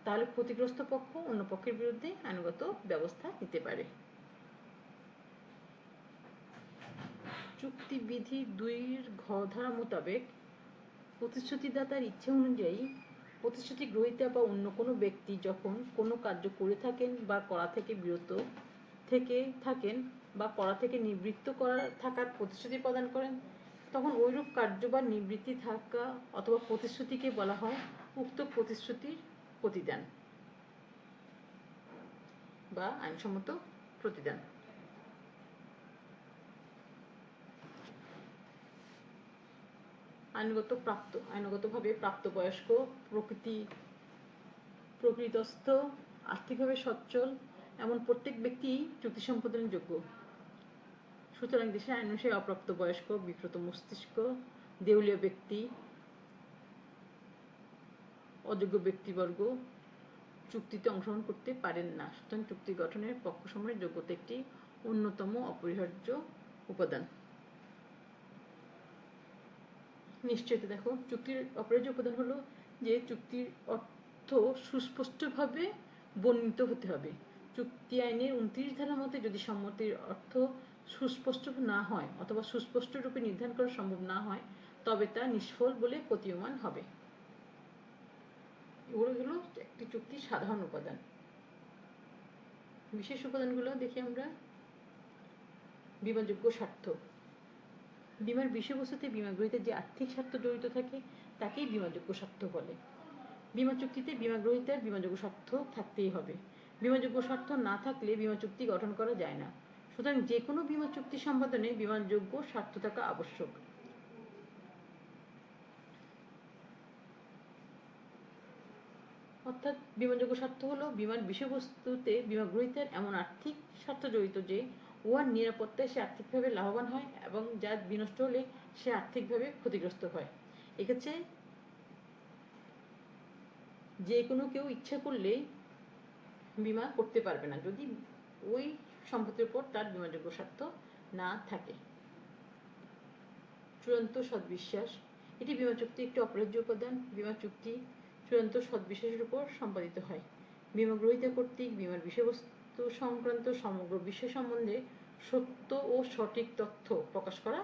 তাহলে ক্ষতিগ্রস্ত পক্ষ অন্য পক্ষের বিরুদ্ধে আইনগত ব্যবস্থা নিতে পারে। চুক্তিবিধি 2 ঘ ধারা মোতাবেক প্রতিশ্রুতিদাতার ইচ্ছে অনুযায়ী প্রতিশ্রুতি গ্রহীতা বা অন্য কোনো ব্যক্তি যখন কোনো কার্য করে থাকেন বা করা থেকে বিরত থাকেন বা করা থেকে নিবৃত্ত থাকার প্রতিশ্রুতি প্রদান করেন, তখন ঐরূপ কার্য বা নিবৃত্তি থাকা অথবা প্রতিশ্রুতিকে বলা হয় উক্ত প্রতিশ্রুতির প্রতিদান বা আইনসম্মত প্রতিদান। আইনগতভাবে প্রাপ্তবয়স্ক, প্রকৃতস্থ, আর্থিকভাবে সচ্ছল এমন প্রত্যেক ব্যক্তিই চুক্তি সম্পাদনের যোগ্য। সুতরাং দেশের আইন অনুসারে অপ্রাপ্তবয়স্ক, বিকৃত মস্তিষ্ক, দেউলিয়া ব্যক্তি, অযোগ্য ব্যক্তিবর্গ চুক্তিতে অংশগ্রহণ করতে পারেন না। সুতরাং চুক্তি গঠনের পক্ষসমূহের যোগ্যতা একটি অন্যতম অপরিহার্য উপাদান। নিশ্চয়তা দেখো, চুক্তির অপরিহার্য উপাদান হলো যে চুক্তির অর্থ সুস্পষ্টভাবে বর্ণিত হতে হবে। চুক্তি আইনের 29 ধারার মতে যদি সম্মতির অর্থ সুস্পষ্ট না হয় অথবা সুস্পষ্ট রূপে নির্ধারণ করা সম্ভব না হয় তবে তা নিষ্ফল বলে প্রতীয়মান হবে। এগুলো হলো একটি চুক্তির সাধারণ উপাদান। বিশেষ উপাদানগুলো দেখি আমরা। বীমাযোগ্য স্বার্থ। বীমার বিষয়বস্তুতে বীমা গ্রহীতার যে আর্থিক স্বার্থ জড়িত থাকে তাকেই বীমাযোগ্য স্বার্থ বলে। বীমা চুক্তিতে বীমা গ্রহীতার বীমাযোগ্য স্বার্থ থাকতেই হবে। বীমাযোগ্য স্বার্থ না থাকলে বীমা চুক্তি গঠন করা যায় না। সুতরাং যে কোনো বীমা চুক্তি সম্পাদনে বীমাযোগ্য স্বার্থ থাকা আবশ্যক। অর্থাৎ বীমাযোগ্য স্বার্থ হলো বীমার বিষয়বস্তুতে বীমা গ্রহীতার এমন আর্থিক স্বার্থ জড়িত যে উহার নিরাপত্তায় সে আর্থিকভাবে লাভবান হয় এবং যা বিনষ্ট হলে সে আর্থিকভাবে ক্ষতিগ্রস্ত হয়। এক্ষেত্রে যে কোনো কেউ ইচ্ছা করলেই বীমা করতে পারবে না যদি ওই সম্পত্তির উপর তার বীমাযোগ্য স্বার্থ না থাকে। চূড়ান্ত সদ্বিশ্বাস। এটি বীমা চুক্তির একটি অপরিহার্য উপাদান। বীমা চুক্তি চূড়ান্ত সদ্বিশ্বাসের উপর সম্পাদিত হয়। বীমা গ্রহীতা কর্তৃক বীমার বিষয়বস্তু সংক্রান্ত সমগ্র বিষয় সম্বন্ধে সত্য ও সঠিক তথ্য প্রকাশ করা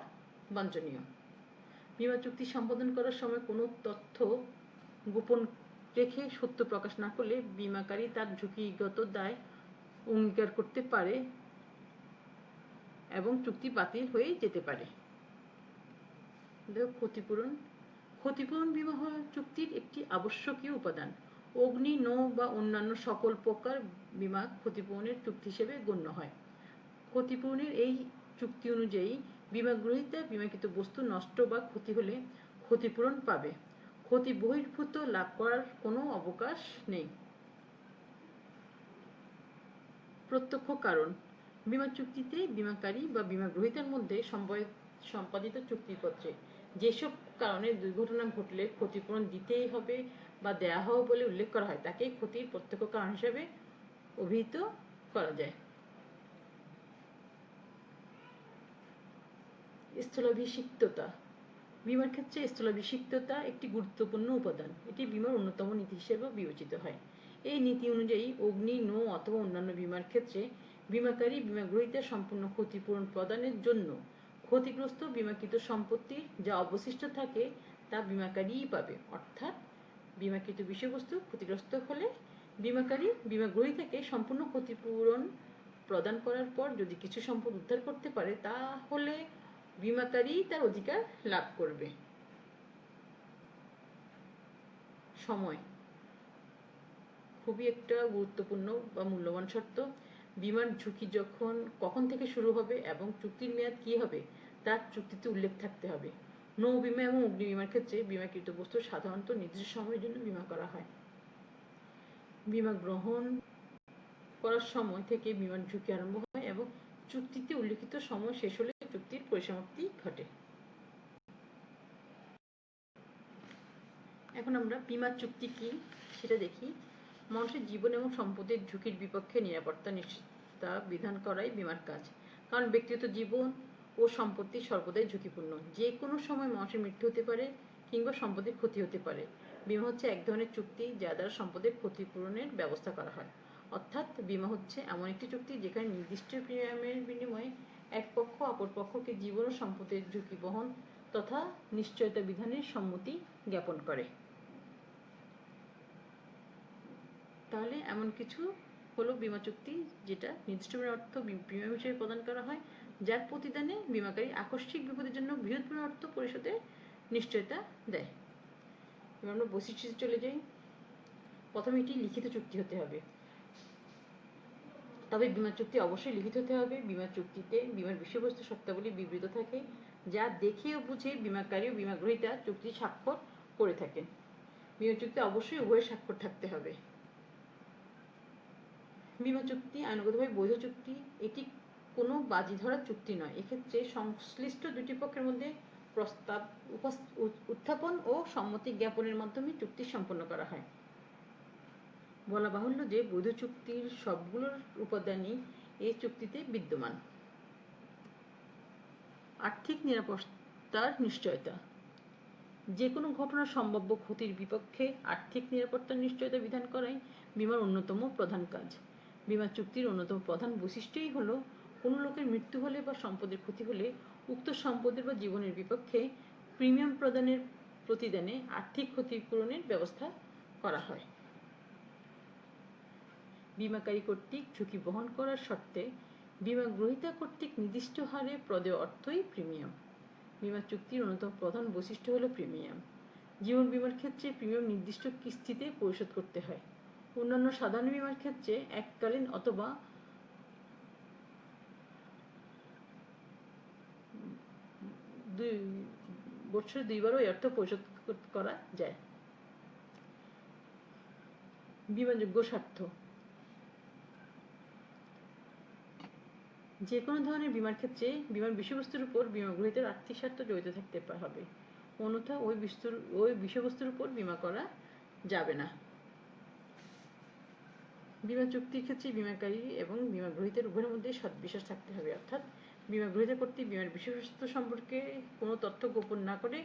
বাঞ্ছনীয়। বীমা চুক্তি সম্পাদন করার সময় কোনো তথ্য গোপন রেখে সত্য প্রকাশ না করলে বীমাকারী তার ঝুঁকিগত দায় অঙ্গীকার করতে পারে এবং চুক্তি বাতিল হয়ে যেতে পারে। ক্ষতিপূরণ। ক্ষতিপূরণ বীমা চুক্তির একটি আবশ্যকীয় উপাদান। অগ্নি, নৌ বা অন্যান্য সকল প্রকার বীমা ক্ষতিপূরণের চুক্তি হিসেবে গণ্য হয়। ক্ষতিপূরণের এই চুক্তি অনুযায়ী বীমা গ্রহীতা বীমাকৃত বস্তু নষ্ট বা ক্ষতি হলে ক্ষতিপূরণ পাবে। ক্ষতি বহির্ভূত লাভ করার কোনো অবকাশ নেই। প্রত্যক্ষ কারণ। বীমা চুক্তিতে বীমাকারী বা বীমা গ্রহীতার মধ্যে সম্পাদিত চুক্তিপত্রে যেসব কারণে দুর্ঘটনা ঘটলে ক্ষতিপূরণ দিতেই হবে বা দেয়া হবে বলে উল্লেখ করা হয় তাকে ক্ষতির প্রত্যক্ষ কারণ হিসেবে অভিহিত করা যায়। স্থলাভিষিক্ততা। বীমার ক্ষেত্রে স্থলাভিষিক্ততা একটি গুরুত্বপূর্ণ উপাদান। এটি বীমার অন্যতম নীতি হিসেবে বিবেচিত হয়। এই নীতি অনুযায়ী অগ্নি, নৌ অথবা অন্যান্য বীমার ক্ষেত্রে বীমাকারী বীমা গ্রহীতার সম্পূর্ণ ক্ষতিপূরণ প্রদানের জন্য ক্ষতিগ্রস্ত বীমাকৃত সম্পত্তির যা অবশিষ্ট থাকে তা বীমাকারীই পাবে। অর্থাৎ বীমাকৃত বিষয়বস্তু ক্ষতিগ্রস্ত হলে বীমাকারী বীমা গ্রহীতাকে সম্পূর্ণ ক্ষতিপূরণ প্রদান করার পর যদি কিছু সম্পদ উদ্ধার করতে পারে তাহলে বীমাকারী তার অধিকার লাভ করবে। সময় খুবই একটা গুরুত্বপূর্ণ বা মূল্যবান শর্ত। বীমার ঝুঁকি কখন থেকে শুরু হবে এবং চুক্তির মেয়াদ কি হবে তার চুক্তিতে উল্লেখ থাকতে হবে। নৌ বীমা এবং অগ্নি বীমার ক্ষেত্রে বীমাকৃত বস্তু সাধারণত নির্দিষ্ট সময়ের জন্য বীমা করা হয়। বীমা গ্রহণ করার সময় থেকে বীমার ঝুঁকি আরম্ভ হয় এবং চুক্তিতে উল্লিখিত সময় শেষ হলে চুক্তির পরিসমাপ্তি ঘটে। এখন আমরা বীমা চুক্তি কি সেটা দেখি। মানুষের জীবন এবং সম্পদের ঝুঁকির বিপক্ষে নিরাপত্তা নিশ্চিততা বিধান করাই বীমার কাজ। কারণ ব্যক্তিগত জীবন ও সম্পত্তি সর্বদাই ঝুঁকিপূর্ণ। যে কোনো সময় মানুষের মৃত্যু হতে পারে কিংবা সম্পদের ক্ষতি হতে পারে। বীমা হচ্ছে এক ধরনের চুক্তি যা দ্বারা সম্পদের ক্ষতিপূরণের ব্যবস্থা করা হয়। অর্থাৎ বীমা হচ্ছে এমন একটি চুক্তি যেখানে নির্দিষ্ট প্রিমিয়ামের বিনিময়ে এক পক্ষ অপর পক্ষকে জীবন ও সম্পদের ঝুঁকি বহন তথা নিশ্চয়তা বিধানের সম্মতি জ্ঞাপন করে। তাহলে এমন কিছু হলো বীমা চুক্তি যেটা নির্দিষ্ট অর্থ প্রিমিয়াম হিসেবে প্রদান করা হয়, যার প্রতিদানে বীমাকারী আকস্মিক বিপদের জন্য বৃহৎ পরিমাণ অর্থ পরিশোধের নিশ্চয়তা দেয়। এবার আমরা বৈশিষ্ট্যে চলে যাই। প্রথমে এটি লিখিত চুক্তি হতে হবে। তবে বীমা চুক্তি অবশ্যই লিখিত হতে হবে। বীমা চুক্তিতে বীমার বিষয়বস্তু শর্তাবলী বিবৃত থাকে যা দেখে ও বুঝে বীমাকারী ও বীমা গ্রহীতা চুক্তি স্বাক্ষর করে থাকেন। বীমা চুক্তি অবশ্যই উভয়ের স্বাক্ষর থাকতে হবে। বীমা চুক্তি আইনগতভাবে বৈধ চুক্তি। এটি কোনো বাজি ধরার চুক্তি নয়। এক্ষেত্রে সংশ্লিষ্ট দুটি পক্ষের মধ্যে প্রস্তাব উত্থাপন ও সম্মতি জ্ঞাপনের মাধ্যমে চুক্তি সম্পন্ন করা হয়। বলা বাহুল্য যে বৈধ চুক্তির সবগুলোর উপাদানই এই চুক্তিতে বিদ্যমান। আর্থিক নিরাপত্তার নিশ্চয়তা। যে কোনো ঘটনার সম্ভাব্য ক্ষতির বিপক্ষে আর্থিক নিরাপত্তার নিশ্চয়তা বিধান করাই বীমার অন্যতম প্রধান কাজ। বীমা চুক্তির অন্যতম প্রধান বৈশিষ্ট্যই হলো কোনো লোকের মৃত্যু হলে বা সম্পদের ক্ষতি হলে উক্ত সম্পদের বা জীবনের বিপক্ষে প্রিমিয়াম প্রদানের প্রতিদানে আর্থিক ক্ষতিপূরণের ব্যবস্থা করা হয়। বীমাকারী কর্তৃক ঝুঁকি বহন করার শর্তে বীমা গ্রহীতা কর্তৃক নির্দিষ্ট হারে প্রদেয় অর্থই প্রিমিয়াম। বীমা চুক্তির অন্যতম প্রধান বৈশিষ্ট্য হলো প্রিমিয়াম। জীবন বীমার ক্ষেত্রে প্রিমিয়াম নির্দিষ্ট কিস্তিতে পরিশোধ করতে হয়। অন্যান্য সাধারণ বীমার ক্ষেত্রে এককালীন অথবা বছরে দুইবারও এই অর্থ পরিশোধ করা যায়। বীমাযোগ্য স্বার্থ। যে কোনো ধরনের বীমার ক্ষেত্রে বীমার বিষয়বস্তুর উপর বীমা গ্রহীতার আর্থিক স্বার্থ জড়িত থাকতে হবে, অন্যথায় ওই বিষয়বস্তুর উপর বীমা করা যাবে না। বীমা চুক্তির ক্ষেত্রে বীমাকারী এবং বীমা গ্রহীতার উভয়ের মধ্যে সদ্বিশ্বাস থাকতে হবে। অর্থাৎ বীমা গ্রহীতা কর্তৃক বীমার বিষয়বস্তু সম্পর্কে কোনো তথ্য গোপন না করে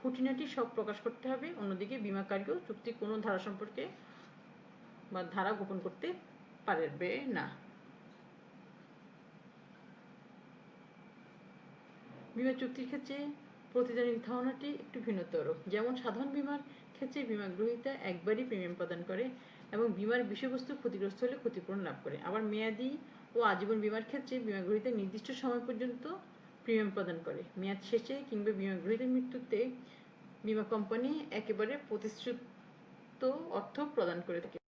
খুঁটিনাটি সব প্রকাশ করতে হবে। অন্যদিকে বীমাকারীও চুক্তির কোনো ধারা সম্পর্কে বা ধারা গোপন করতে পারবে না। বীমা চুক্তির ক্ষেত্রে প্রতিদানের ধারণাটি একটু ভিন্নতর। যেমন সাধারণ বীমার ক্ষেত্রে বীমা গ্রহীতা একবারই প্রিমিয়াম প্রদান করে এবং বীমার বিষয়বস্তু ক্ষতিগ্রস্ত হলে ক্ষতিপূরণ লাভ করে। আবার মেয়াদি ও আজীবন বীমার ক্ষেত্রে বীমা গ্রহীতা নির্দিষ্ট সময় পর্যন্ত প্রিমিয়াম প্রদান করে। মেয়াদ শেষে কিংবা বীমা গ্রহীতার মৃত্যুতে বীমা কোম্পানি একেবারে প্রতিশ্রুত অর্থ প্রদান করে থাকে।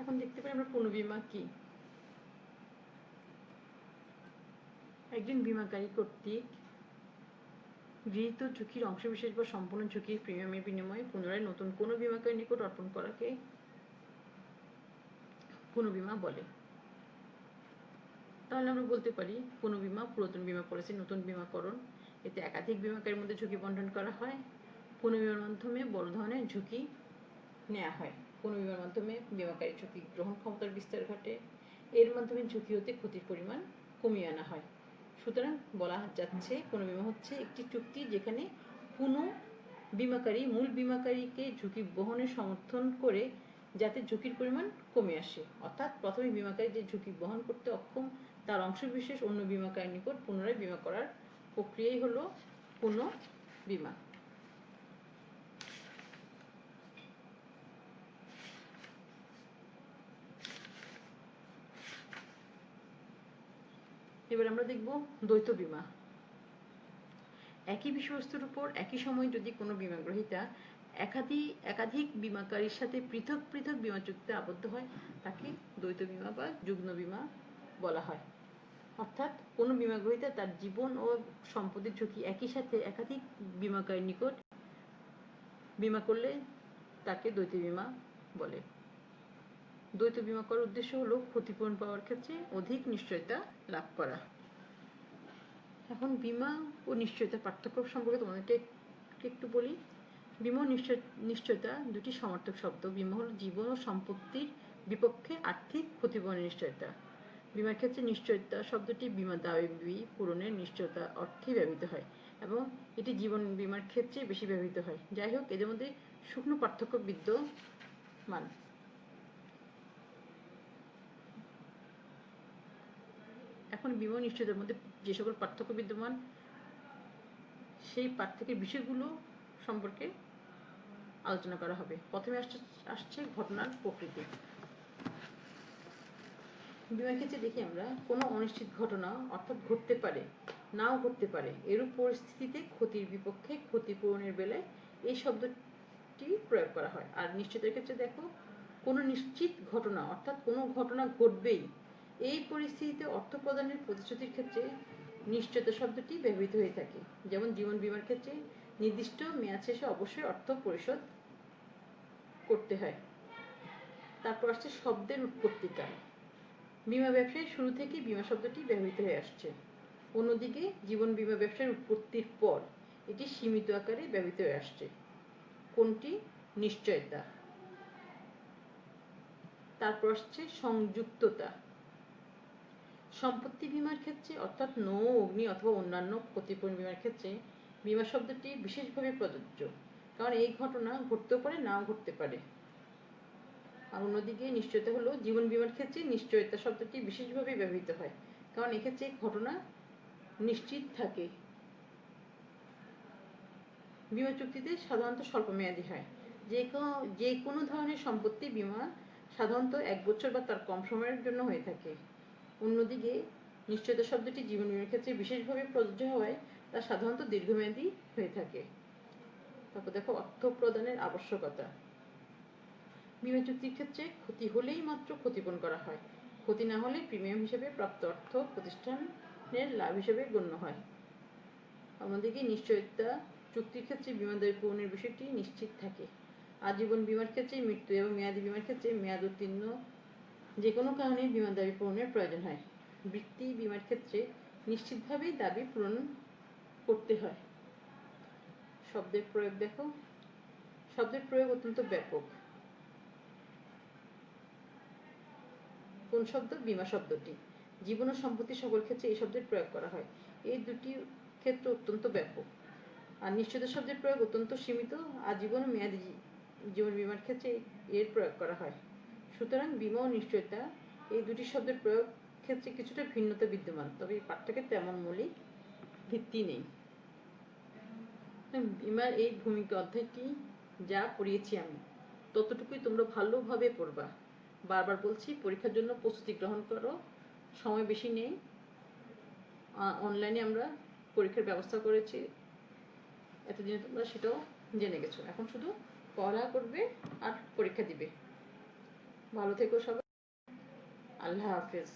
এখন দেখতে পাই আমরা পুনর্বীমা কি। একজন বীমাকারী কর্তৃক গৃহীত ঝুঁকির অংশবিশেষ বা সম্পূর্ণ ঝুঁকির প্রিমিয়ামের বিনিময়ে পুনরায় নতুন কোনো বীমাকারীর নিকট অর্পণ করাকে পুনর্বীমা বলে। তাহলে আমরা বলতে পারি পুনর্বীমা পুরাতন বীমা পলিসির নতুন বীমাকরণ। এতে একাধিক বীমাকারীর মধ্যে ঝুঁকি বন্টন করা হয়। পুনর্বীমার মাধ্যমে বড় ধরনের ঝুঁকি নেওয়া হয়। পুনর্বীমার মাধ্যমে বীমাকারীর ঝুঁকি গ্রহণ ক্ষমতার বিস্তার ঘটে। এর মাধ্যমে ঝুঁকি হতে ক্ষতির পরিমাণ কমিয়ে আনা হয়। সুতরাং বলা যাচ্ছে পুনর্বীমা হচ্ছে একটি চুক্তি যেখানে বিমাকারী মূল বিমাকারীকে ঝুঁকি বহনের সমর্থন করে যাতে ঝুঁকির পরিমাণ কমে আসে। অর্থাৎ প্রথমে বিমাকারী যে ঝুঁকি বহন করতে অক্ষম তার অংশবিশেষ অন্য বিমাকারীর নিকট পুনরায় বিমা করার প্রক্রিয়াই হলো পুনর্বীমা। এবার আমরা দেখব দ্বৈত বীমা। একই বিষয়বস্তুর উপর একই সময়ে যদি কোনো বীমা গ্রহীতা একাধিক বীমাকারীর সাথে পৃথক পৃথক বীমা চুক্তিতে আবদ্ধ হয় তাকে দ্বৈত বীমা বা যুগ্ম বীমা বলা হয়। অর্থাৎ কোনো বীমা গ্রহীতা তার জীবন ও সম্পত্তির ঝুঁকি একই সাথে একাধিক বীমাকারীর নিকট বীমা করলে তাকে দ্বৈত বীমা বলে। দ্বৈত বীমা করার উদ্দেশ্য হলো ক্ষতিপূরণ পাওয়ার ক্ষেত্রে অধিক নিশ্চয়তা লাভ করা। এখন বীমা ও নিশ্চয়তার পার্থক্য সম্পর্কে তোমাদেরকে একটু বলি। বীমা ও নিশ্চয়তা দুটি সমার্থক শব্দ। বীমা হলো জীবন ও সম্পত্তির বিপক্ষে আর্থিক ক্ষতিপূরণের নিশ্চয়তা। বীমার ক্ষেত্রে নিশ্চয়তা শব্দটি বীমা দাবি পূরণের নিশ্চয়তা অর্থে ব্যবহৃত হয় এবং এটি জীবন বীমার ক্ষেত্রে বেশি ব্যবহৃত হয়। যাই হোক, এদের মধ্যে সূক্ষ্ম পার্থক্য বিদ্যমান। এখন বীমা নিশ্চয়তার মধ্যে যে সকল পার্থক্য বিদ্যমান সেই পার্থক্যের বিষয়গুলো সম্পর্কে আলোচনা করা হবে। প্রথমে আসছে ঘটনার প্রকৃতি। বীমার ক্ষেত্রে দেখি আমরা কোনো অনিশ্চিত ঘটনা অর্থাৎ ঘটতে পারে নাও ঘটতে পারে এরূপ পরিস্থিতিতে ক্ষতির বিপক্ষে ক্ষতিপূরণের বেলায় এই শব্দটি প্রয়োগ করা হয়। আর নিশ্চিতের ক্ষেত্রে দেখো কোনো নিশ্চিত ঘটনা অর্থাৎ কোনো ঘটনা ঘটবেই এই পরিস্থিতিতে অর্থ প্রদানের প্রতিশ্রুতির ক্ষেত্রে নিশ্চয়তা শব্দটি ব্যবহৃত হয়ে থাকে। যেমন জীবন বীমার ক্ষেত্রে নির্দিষ্ট মেয়াদ শেষে অবশ্যই অর্থ পরিশোধ করতে হয়। তারপর আসছে শব্দের উৎপত্তিকাল। বীমা ব্যবসায় শুরু থেকেই বীমা শব্দটি ব্যবহৃত হয়ে আসছে। অন্যদিকে জীবন বীমা ব্যবসার উৎপত্তির পর এটি সীমিত আকারে ব্যবহৃত হয়ে আসছে। কোনটি? নিশ্চয়তা। তারপর আসছে সংযুক্ততা। সম্পত্তি বীমার ক্ষেত্রে অর্থাৎ নৌ, অগ্নি অথবা অন্যান্য ক্ষতিপূরণ বীমার ক্ষেত্রে বীমা শব্দটি বিশেষভাবে প্রযোজ্য, কারণ এই ঘটনা ঘটতেও পারে নাও ঘটতে পারে। আর অন্যদিকে নিশ্চয়তা হলো জীবন বীমার ক্ষেত্রে নিশ্চয়তা শব্দটি বিশেষভাবে ব্যবহৃত হয়, কারণ এক্ষেত্রে ঘটনা নিশ্চিত থাকে। বীমা চুক্তিতে সাধারণত স্বল্প মেয়াদী হয়। যে কোনো ধরনের সম্পত্তি বীমা সাধারণত 1 বছর বা তার কম সময়ের জন্য হয়ে থাকে। অন্যদিকে নিশ্চয়তা শব্দটি জীবন বীমার ক্ষেত্রে বিশেষভাবে প্রযোজ্য হওয়ায় তা সাধারণত দীর্ঘমেয়াদী হয়ে থাকে। তারপর দেখো অর্থ প্রদানের আবশ্যকতা। বীমা চুক্তির ক্ষেত্রে ক্ষতি হলেই মাত্র ক্ষতিপূরণ করা হয়। ক্ষতি না হলে প্রিমিয়াম হিসেবে প্রাপ্ত অর্থ প্রতিষ্ঠানের লাভ হিসেবে গণ্য হয়। অন্যদিকে নিশ্চয়তা চুক্তির ক্ষেত্রে বীমা দাবি পূরণের বিষয়টি নিশ্চিত থাকে। আজীবন বীমার ক্ষেত্রে মৃত্যু এবং মেয়াদী বীমার ক্ষেত্রে মেয়াদ উত্তীর্ণ যে কোনো কারণে বীমা দাবি পূরণের প্রয়োজন হয়। বৃত্তি বীমার ক্ষেত্রে নিশ্চিতভাবেই দাবি পূরণ করতে হয়। শব্দের প্রয়োগ দেখো। শব্দের প্রয়োগ অত্যন্ত ব্যাপক। কোন শব্দ? বীমা শব্দটি। জীবন ও সম্পত্তি সকল ক্ষেত্রে এই শব্দের প্রয়োগ করা হয়। এই দুটি ক্ষেত্র অত্যন্ত ব্যাপক। আর নিশ্চয়তা শব্দের প্রয়োগ অত্যন্ত সীমিত। আজীবন ও মেয়াদী জীবন বীমার ক্ষেত্রে এর প্রয়োগ করা হয়। সুতরাং বীমা ও নিশ্চয়তা এই দুটি শব্দের প্রয়োগ ক্ষেত্রে কিছুটা ভিন্নতা বিদ্যমান, তবে এই পার্থক্যের তেমন মৌলিক ভিত্তি নেই। বীমার এই ভূমিকা অধ্যায়টি যা পড়িয়েছি আমি ততটুকুই তোমরা ভালোভাবে পড়বা। বারবার বলছি, পরীক্ষার জন্য প্রস্তুতি গ্রহণ করো, সময় বেশি নেই। অনলাইনে আমরা পরীক্ষার ব্যবস্থা করেছি, এতদিনে তোমরা সেটাও জেনে গেছো। এখন শুধু পড়া করবে আর পরীক্ষা দিবে। ভালো থেকো সবাই। আল্লাহ হাফেজ।